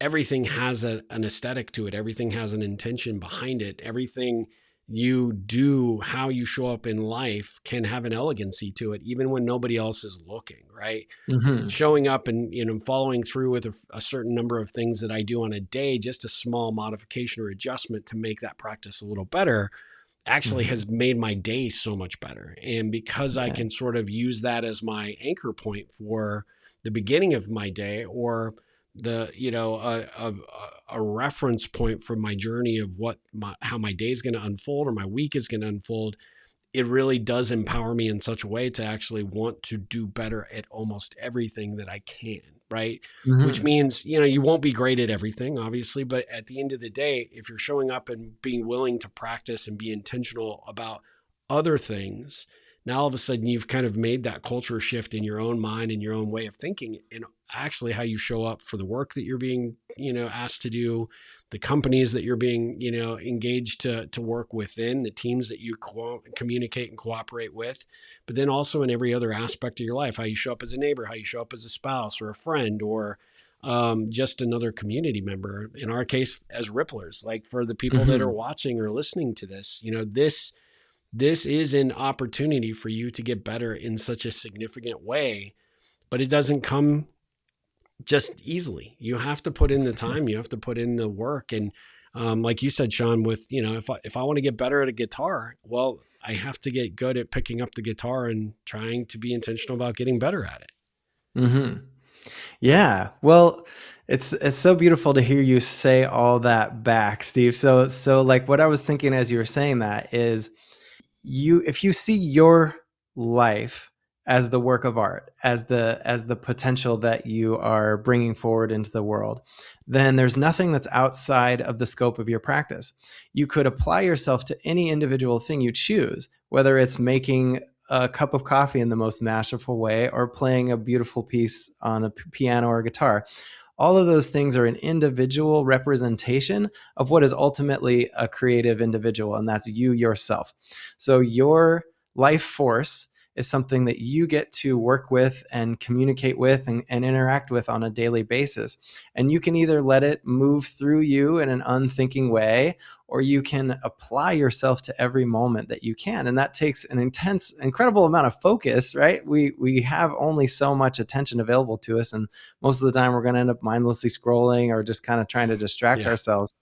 Speaker 1: everything has an aesthetic to it. Everything has an intention behind it. Everything you do, how you show up in life, can have an elegancy to it, even when nobody else is looking, right?
Speaker 2: Mm-hmm.
Speaker 1: Showing up and, following through with a certain number of things that I do on a day, just a small modification or adjustment to make that practice a little better, actually
Speaker 2: Mm-hmm.
Speaker 1: has made my day so much better. And because I
Speaker 2: Yeah.
Speaker 1: can sort of use that as my anchor point for the beginning of my day, or a reference point for my journey of how my day is going to unfold or my week is going to unfold, it really does empower me in such a way to actually want to do better at almost everything that I can, right? Which
Speaker 2: Mm-hmm.
Speaker 1: means, you won't be great at everything, obviously, but at the end of the day, if you're showing up and being willing to practice and be intentional about other things, now all of a sudden you've kind of made that culture shift in your own mind and your own way of thinking, and actually how you show up for the work that you're being, asked to do, the companies that you're being, engaged to work within, the teams that you communicate and cooperate with, but then also in every other aspect of your life, how you show up as a neighbor, how you show up as a spouse or a friend, or just another community member. In our case, as Ripplers, like for the people that are
Speaker 2: Mm-hmm.
Speaker 1: watching or listening to this, this is an opportunity for you to get better in such a significant way, but it doesn't come just easily. You have to put in the time, you have to put in the work. And like you said, Shaun, with, if I want to get better at a guitar, well, I have to get good at picking up the guitar and trying to be intentional about getting better at it.
Speaker 2: Mm-hmm. Yeah. Well, it's so beautiful to hear you say all that back, Steve. So like what I was thinking as you were saying that is, if you see your life as the work of art, as the potential that you are bringing forward into the world, then there's nothing that's outside of the scope of your practice. You could apply yourself to any individual thing you choose, whether it's making a cup of coffee in the most masterful way or playing a beautiful piece on a piano or guitar. All of those things are an individual representation of what is ultimately a creative individual, and that's you yourself. So your life force is something that you get to work with and communicate with and interact with on a daily basis. And you can either let it move through you in an unthinking way, or you can apply yourself to every moment that you can. And that takes an incredible amount of focus, right? We have only so much attention available to us. And most of the time we're going to end up mindlessly scrolling or just kind of trying to distract
Speaker 1: Yeah.
Speaker 2: ourselves.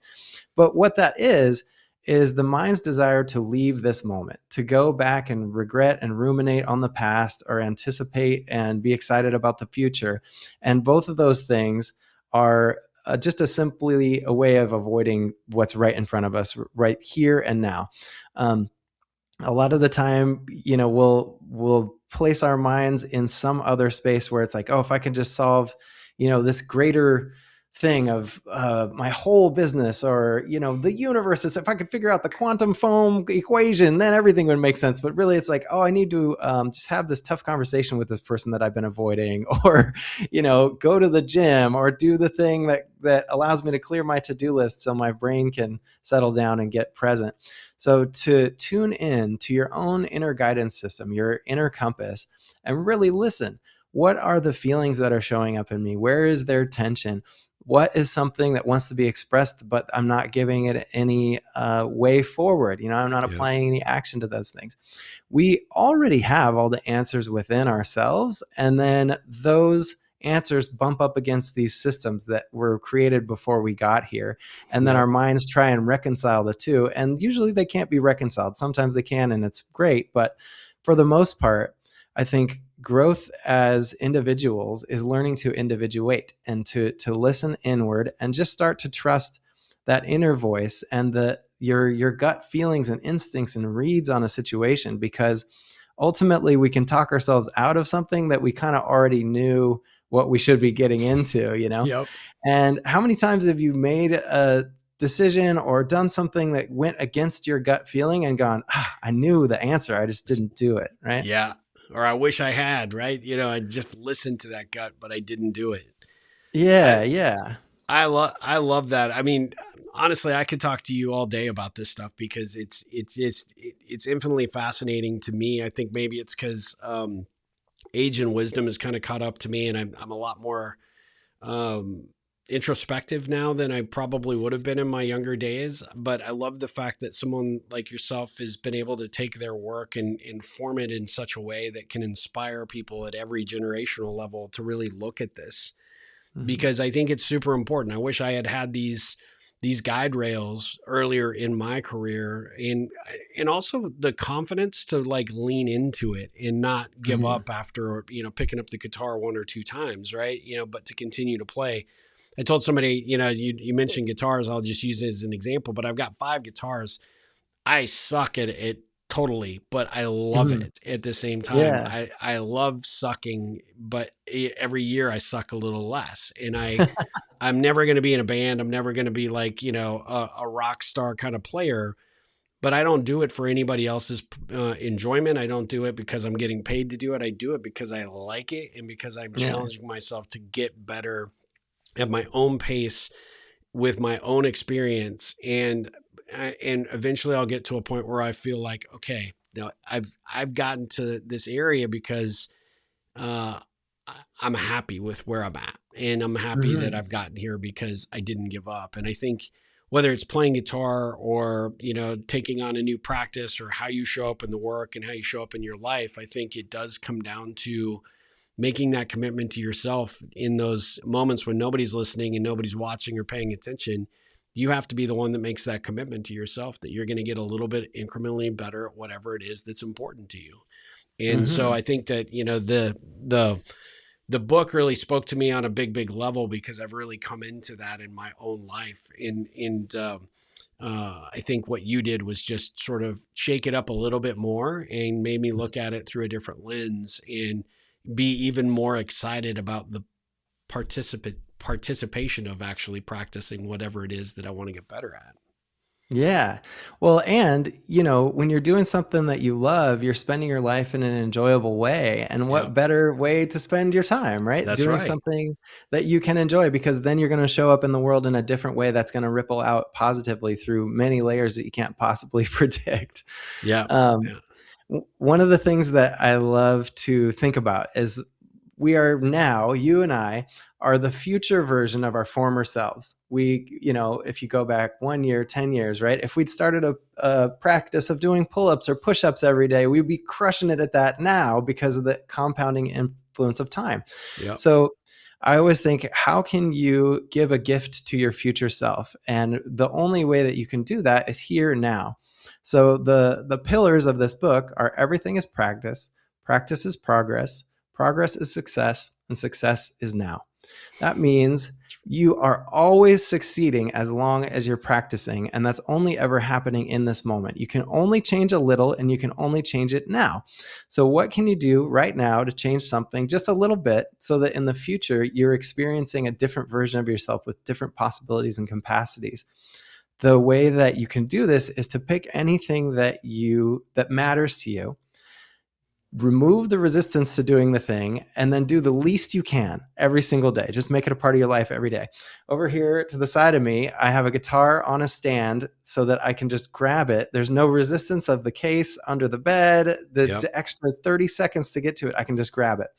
Speaker 2: But what that is the mind's desire to leave this moment, to go back and regret and ruminate on the past, or anticipate and be excited about the future. And both of those things are just simply a way of avoiding what's right in front of us, right here and now. A lot of the time, we'll place our minds in some other space where it's like, oh, if I could just solve, this greater thing of my whole business, or the universe is, if I could figure out the quantum foam equation, then everything would make sense. But really it's like, oh, I need to just have this tough conversation with this person that I've been avoiding, or go to the gym, or do the thing that allows me to clear my to-do list so my brain can settle down and get present. So to tune in to your own inner guidance system, your inner compass, and really listen. What are the feelings that are showing up in me? Where is there tension? What is something that wants to be expressed, but I'm not giving it any way forward? I'm not
Speaker 1: Yeah.
Speaker 2: applying any action to those things. We already have all the answers within ourselves. And then those answers bump up against these systems that were created before we got here. And then
Speaker 1: Yep.
Speaker 2: our minds try and reconcile the two. And usually they can't be reconciled. Sometimes they can, and it's great. But for the most part, I think growth as individuals is learning to individuate and to listen inward and just start to trust that inner voice and your gut feelings and instincts and reads on a situation, because ultimately we can talk ourselves out of something that we kind of already knew what we should be getting into.
Speaker 1: Yep.
Speaker 2: And how many times have you made a decision or done something that went against your gut feeling and gone, I knew the answer, I just didn't do it, right?
Speaker 1: Yeah. Or I wish I had, right? I just listened to that gut, but I didn't do it. I,
Speaker 2: Yeah.
Speaker 1: I love that. I mean, honestly, I could talk to you all day about this stuff because it's infinitely fascinating to me. I think maybe it's because age and wisdom has kind of caught up to me, and I'm a lot more um, introspective now than I probably would have been in my younger days. But I love the fact that someone like yourself has been able to take their work and form it in such a way that can inspire people at every generational level to really look at this,
Speaker 2: Mm-hmm.
Speaker 1: because I think it's super important. I wish I had had these guide rails earlier in my career, and also the confidence to like lean into it and not give
Speaker 2: Mm-hmm.
Speaker 1: up after picking up the guitar one or two times, right? But to continue to play. I told somebody, you mentioned guitars, I'll just use it as an example, but I've got 5 guitars. I suck at it totally, but I love
Speaker 2: Mm-hmm.
Speaker 1: it at the same time.
Speaker 2: Yeah.
Speaker 1: I love sucking, but every year I suck a little less. And I'm never going to be in a band. I'm never going to be like, a rock star kind of player, but I don't do it for anybody else's enjoyment. I don't do it because I'm getting paid to do it. I do it because I like it and because I'm
Speaker 2: Yeah.
Speaker 1: challenging myself to get better at my own pace with my own experience. And eventually I'll get to a point where I feel like, okay, now I've gotten to this area because uh, I'm happy with where I'm at, and I'm happy that
Speaker 2: Mm-hmm.
Speaker 1: I've gotten here because I didn't give up. And I think whether it's playing guitar or taking on a new practice, or how you show up in the work and how you show up in your life, I think it does come down to making that commitment to yourself in those moments when nobody's listening and nobody's watching or paying attention. You have to be the one that makes that commitment to yourself that you're going to get a little bit incrementally better at whatever it is that's important to you. And so
Speaker 2: Mm-hmm.
Speaker 1: I think that, the book really spoke to me on a big level because I've really come into that in my own life. And I think what you did was just sort of shake it up a little bit more and made me look at it through a different lens and be even more excited about the participation of actually practicing whatever it is that I want to get better at.
Speaker 2: Yeah. Well, and when you're doing something that you love, you're spending your life in an enjoyable way. And
Speaker 1: Yep.
Speaker 2: what better way to spend your time, right?
Speaker 1: That's
Speaker 2: Doing
Speaker 1: right.
Speaker 2: something that you can enjoy, because then you're going to show up in the world in a different way that's going to ripple out positively through many layers that you can't possibly predict.
Speaker 1: Yeah.
Speaker 2: Um,
Speaker 1: Yeah.
Speaker 2: One of the things that I love to think about is we are now, you and I are the future version of our former selves. If you go back 1 year, 10 years, right? If we'd started a practice of doing pull-ups or push-ups every day, we'd be crushing it at that now because of the compounding influence of time.
Speaker 1: Yep.
Speaker 2: So I always think, how can you give a gift to your future self? And the only way that you can do that is here now. So the pillars of this book are: everything is practice, practice is progress, progress is success, and success is now. That means you are always succeeding as long as you're practicing, and that's only ever happening in this moment. You can only change a little, and you can only change it now. So what can you do right now to change something just a little bit so that in the future you're experiencing a different version of yourself with different possibilities and capacities? The way that you can do this is to pick anything that matters to you, remove the resistance to doing the thing, and then do the least you can every single day. Just make it a part of your life every day. Over here to the side of me, I have a guitar on a stand so that I can just grab it. There's no resistance of the case under the bed. The extra 30 seconds to get to it, I can just grab it.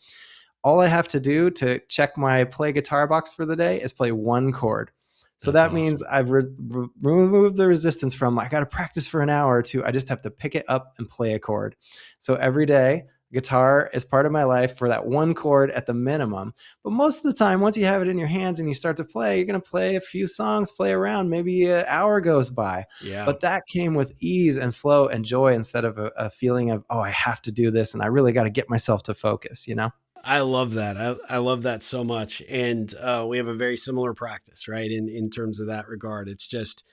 Speaker 2: All I have to do to check my play guitar box for the day is play one chord. So that means I've removed the resistance from, I got to practice for an hour or two. I just have to pick it up and play a chord. So every day, guitar is part of my life for that one chord at the minimum. But most of the time, once you have it in your hands and you start to play, you're going to play a few songs, play around, maybe an hour goes by.
Speaker 1: Yeah.
Speaker 2: But that came with ease and flow and joy instead of a feeling of, oh, I have to do this and I really got to get myself to focus, you know?
Speaker 1: I love that. I love that so much. And we have a very similar practice, right? In terms of that regard, it's just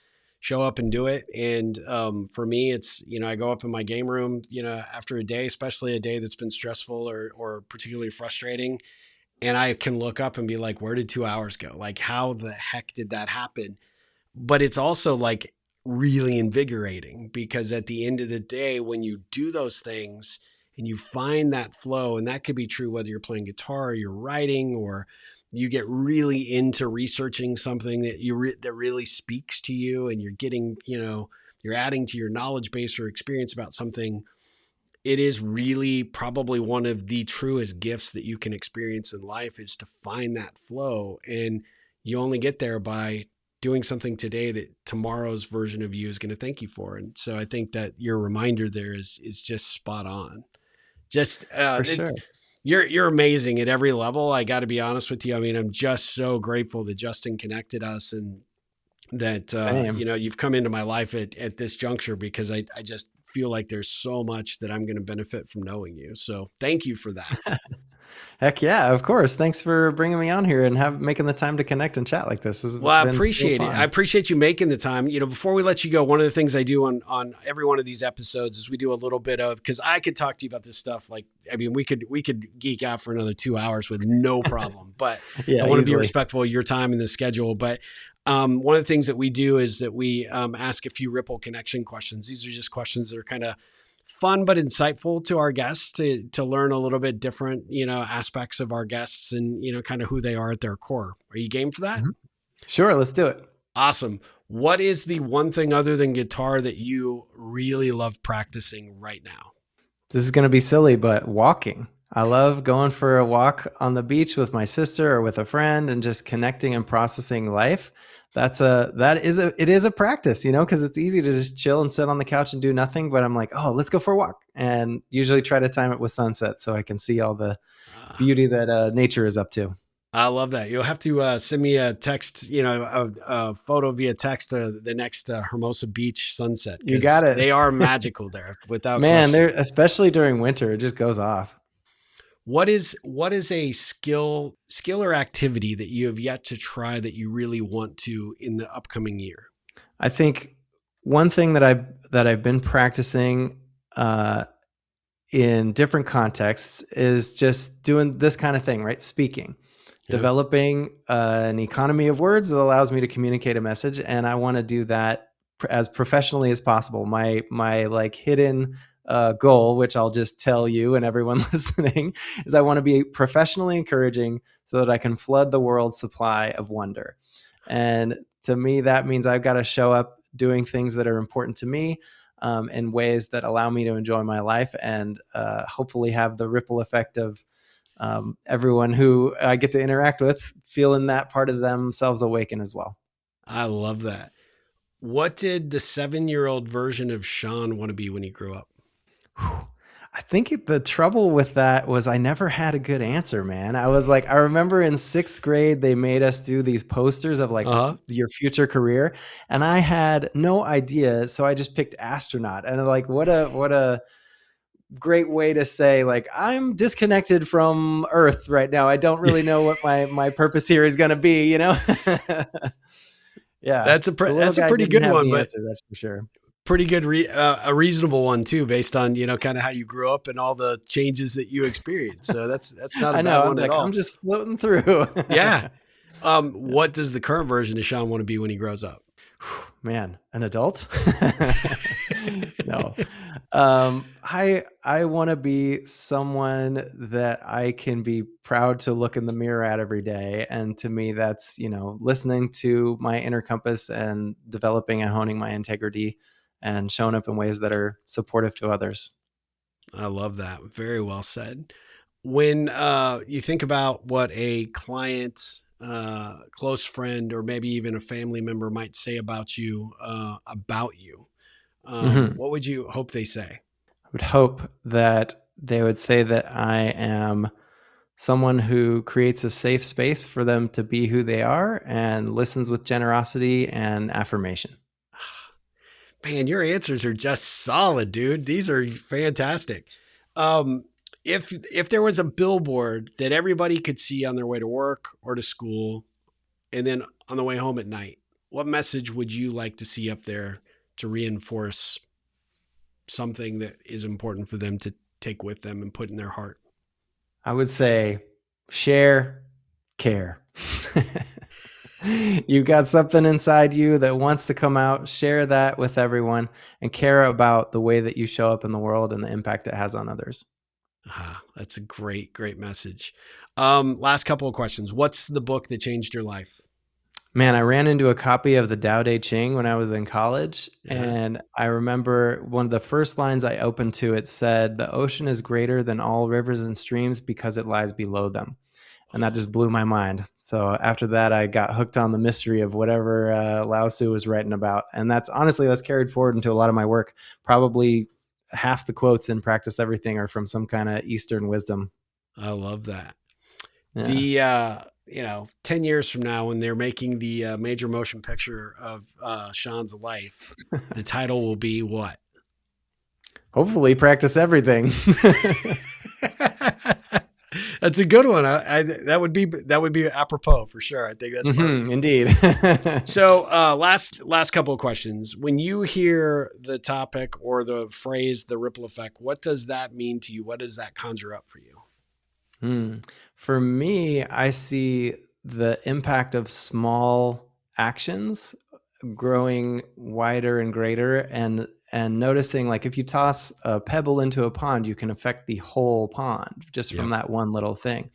Speaker 1: show up and do it. And for me, it's, I go up in my game room, after a day, especially a day that's been stressful or particularly frustrating. And I can look up and be like, where did 2 hours go? Like, how the heck did that happen? But it's also like really invigorating, because at the end of the day, when you do those things, and you find that flow, and that could be true whether you're playing guitar or you're writing, or you get really into researching something that that really speaks to you, and you're getting, you're adding to your knowledge base or experience about something. It is really probably one of the truest gifts that you can experience in life, is to find that flow. And you only get there by doing something today that tomorrow's version of you is going to thank you for. And so I think that your reminder there is just spot on. Just
Speaker 2: For sure.
Speaker 1: You're amazing at every level. I got to be honest with you. I mean, I'm just so grateful that Justin connected us, and that you've come into my life at this juncture, because I just feel like there's so much that I'm going to benefit from knowing you. So thank you for that.
Speaker 2: Heck yeah, of course. Thanks for bringing me on here and making the time to connect and chat like this.
Speaker 1: Well, I appreciate it. I appreciate you making the time. Before we let you go, one of the things I do on every one of these episodes is we do a little bit of, because I could talk to you about this stuff. Like, I mean, we could geek out for another 2 hours with no problem, but I want to be respectful of your time and the schedule. But one of the things that we do is that we ask a few Ripple connection questions. These are just questions that are kind of fun but insightful to our guests, to learn a little bit different, aspects of our guests, and, kind of who they are at their core. Are you game for that?
Speaker 2: Mm-hmm. Sure. Let's do it.
Speaker 1: Awesome. What is the one thing other than guitar that you really love practicing right now?
Speaker 2: This is going to be silly, but walking. I love going for a walk on the beach with my sister or with a friend, and just connecting and processing life. It is a practice, because it's easy to just chill and sit on the couch and do nothing. But I'm like, oh, let's go for a walk, and usually try to time it with sunset so I can see all the beauty that nature is up to.
Speaker 1: I love that. You'll have to send me a text, a photo via text of the next Hermosa Beach sunset.
Speaker 2: You got it.
Speaker 1: They are magical there, without
Speaker 2: man.
Speaker 1: question.
Speaker 2: They're, especially during winter, it just goes off.
Speaker 1: What is a skill or activity that you have yet to try that you really want to in the upcoming year?
Speaker 2: I think one thing that I've been practicing in different contexts is just doing this kind of thing, right? Speaking, developing an economy of words that allows me to communicate a message, and I want to do that as professionally as possible. My like hidden goal, which I'll just tell you and everyone listening, is I want to be professionally encouraging so that I can flood the world's supply of wonder. And to me, that means I've got to show up doing things that are important to me in ways that allow me to enjoy my life, and hopefully have the ripple effect of everyone who I get to interact with feeling that part of themselves awaken as well.
Speaker 1: I love that. What did the 7-year-old version of Shaun want to be when he grew up?
Speaker 2: I think the trouble with that was I never had a good answer, man. I remember in 6th grade, they made us do these posters of your future career, and I had no idea. So I just picked astronaut, and like, what a great way to say, like, I'm disconnected from Earth right now. I don't really know what my purpose here is going to be, you know? Yeah. The little
Speaker 1: That's a
Speaker 2: guy
Speaker 1: pretty
Speaker 2: didn't
Speaker 1: good
Speaker 2: have
Speaker 1: one,
Speaker 2: the
Speaker 1: but
Speaker 2: answer, that's for sure.
Speaker 1: pretty good, a reasonable one too, based on, kind of how you grew up and all the changes that you experienced. So that's not a
Speaker 2: I
Speaker 1: bad
Speaker 2: know. I'm
Speaker 1: one at
Speaker 2: like, I'm
Speaker 1: all.
Speaker 2: just floating through.
Speaker 1: Yeah. What does the current version of Shaun want to be when he grows up?
Speaker 2: Man, an adult? No. I want to be someone that I can be proud to look in the mirror at every day. And to me, that's, listening to my inner compass and developing and honing my integrity and showing up in ways that are supportive to others.
Speaker 1: I love that. Very well said. When you think about what a client, close friend, or maybe even a family member might say about you,
Speaker 2: Mhm.
Speaker 1: what would you hope they say?
Speaker 2: I would hope that they would say that I am someone who creates a safe space for them to be who they are and listens with generosity and affirmation.
Speaker 1: Man, your answers are just solid, dude. These are fantastic. Um, if there was a billboard that everybody could see on their way to work or to school, and then on the way home at night, what message would you like to see up there to reinforce something that is important for them to take with them and put in their heart?
Speaker 2: I would say share, care. You've got something inside you that wants to come out, share that with everyone and care about the way that you show up in the world and the impact it has on others.
Speaker 1: That's a great, great message. Last couple of questions. What's the book that changed your life?
Speaker 2: Man, I ran into a copy of the Tao Te Ching when I was in college.
Speaker 1: Yeah.
Speaker 2: And I remember one of the first lines I opened to it said, "The ocean is greater than all rivers and streams because it lies below them." And that just blew my mind. So after that, I got hooked on the mystery of whatever Lao Tzu was writing about. And that's carried forward into a lot of my work. Probably half the quotes in Practice Everything are from some kind of Eastern wisdom.
Speaker 1: I love that.
Speaker 2: Yeah.
Speaker 1: The 10 years from now, when they're making the major motion picture of Shaun's life, the title will be what?
Speaker 2: Hopefully Practice Everything.
Speaker 1: That's a good one. That would be apropos for sure. I think that's perfect.
Speaker 2: Indeed.
Speaker 1: So last couple of questions. When you hear the topic or the phrase, the ripple effect, what does that mean to you? What does that conjure up for you?
Speaker 2: For me, I see the impact of small actions growing wider and greater, and noticing, like, if you toss a pebble into a pond, you can affect the whole pond just from that one little thing.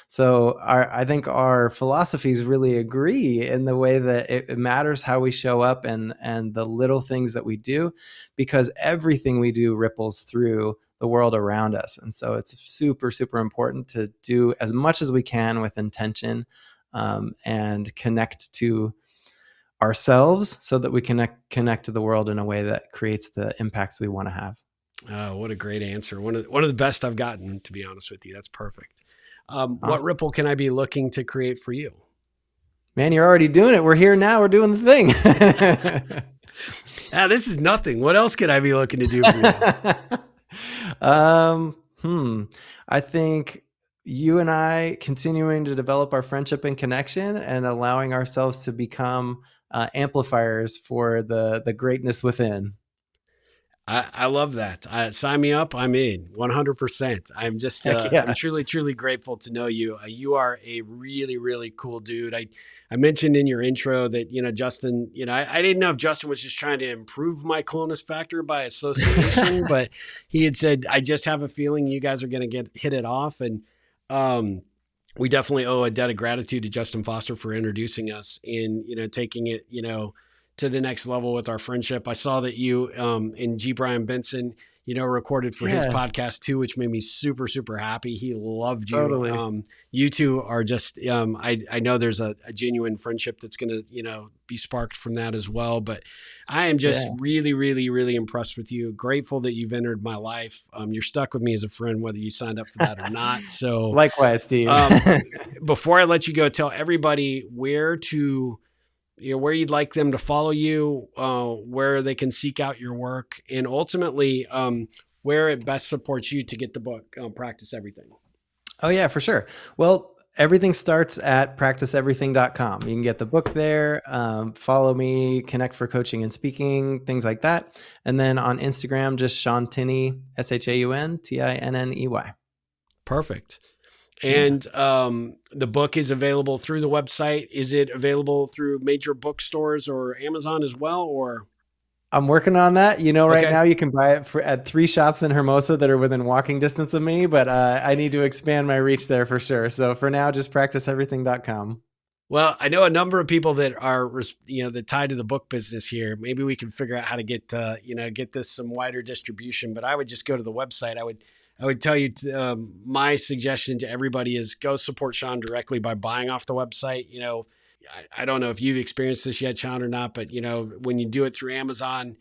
Speaker 2: So I think our philosophies really agree in the way that it matters how we show up and the little things that we do, because everything we do ripples through the world around us. And so it's super, super important to do as much as we can with intention, and connect to ourselves so that we connect to the world in a way that creates the impacts we want to have.
Speaker 1: Oh, what a great answer. One of the best I've gotten, to be honest with you. That's perfect.
Speaker 2: Awesome.
Speaker 1: What ripple can I be looking to create for you?
Speaker 2: Man, you're already doing it. We're here now. We're doing the thing.
Speaker 1: This is nothing. What else can I be looking to do for
Speaker 2: you? I think you and I continuing to develop our friendship and connection and allowing ourselves to become amplifiers for the greatness within.
Speaker 1: I love that. Sign me up. I'm in 100%. I'm just, I'm truly, truly grateful to know you. You are a really, really cool dude. I mentioned in your intro that, Justin, I didn't know if Justin was just trying to improve my coolness factor by association, but he had said, I just have a feeling you guys are going to hit it off. And, we definitely owe a debt of gratitude to Justin Foster for introducing us and, taking it, to the next level with our friendship. I saw that you and G. Brian Benson, recorded for his podcast too, which made me super, super happy. He loved you.
Speaker 2: Totally.
Speaker 1: You two are just, I know there's a genuine friendship that's going to, be sparked from that as well. But I am just really, really, really impressed with you. Grateful that you've entered my life. You're stuck with me as a friend, whether you signed up for that or not. So
Speaker 2: likewise, Steve.
Speaker 1: Before I let you go, tell everybody where you'd like them to follow you, where they can seek out your work, and ultimately, where it best supports you to get the book, Practice Everything.
Speaker 2: Oh yeah, for sure. Well, everything starts at practiceeverything.com. You can get the book there, follow me, connect for coaching and speaking, things like that. And then on Instagram, just Shaun Tinney, ShaunTinney.
Speaker 1: Perfect. And the book is available through the website. Is it available through major bookstores or Amazon as well, or?
Speaker 2: I'm working on that. Right
Speaker 1: Okay.
Speaker 2: now you can buy it at 3 shops in Hermosa that are within walking distance of me, but I need to expand my reach there for sure. So for now, just practiceeverything.com.
Speaker 1: Well, I know a number of people that are, that tied to the book business here. Maybe we can figure out how to get, get this some wider distribution, but I would just go to the website. I would tell you, my suggestion to everybody is go support Shaun directly by buying off the website. I don't know if you've experienced this yet, Shaun, or not, but when you do it through Amazon,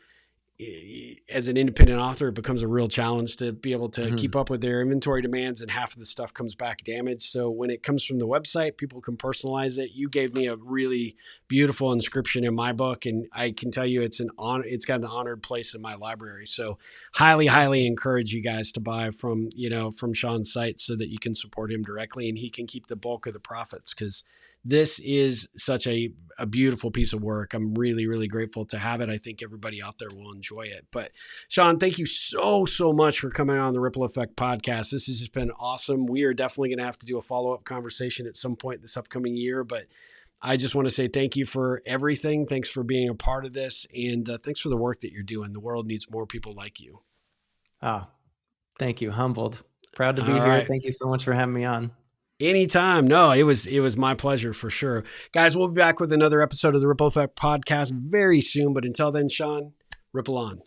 Speaker 1: as an independent author, it becomes a real challenge to be able to keep up with their inventory demands, and half of the stuff comes back damaged. So when it comes from the website, people can personalize it. You gave me a really beautiful inscription in my book, and I can tell you it's got an honored place in my library. So highly, highly encourage you guys to buy from Shaun's site so that you can support him directly and he can keep the bulk of the profits, because this is such a beautiful piece of work. I'm really, really grateful to have it. I think everybody out there will enjoy it. But Shaun, thank you so much for coming on the Ripple Effect podcast. This has just been awesome. We are definitely going to have to do a follow-up conversation at some point this upcoming year, but I just want to say thank you for everything. Thanks for being a part of this. And thanks for the work that you're doing. The world needs more people like you.
Speaker 2: Oh, thank you. Humbled. Proud to be
Speaker 1: All
Speaker 2: here.
Speaker 1: right.
Speaker 2: Thank you so much for having me on.
Speaker 1: Anytime. No, it was my pleasure for sure. Guys, we'll be back with another episode of the Ripple Effect podcast very soon. But until then, Shaun, ripple on.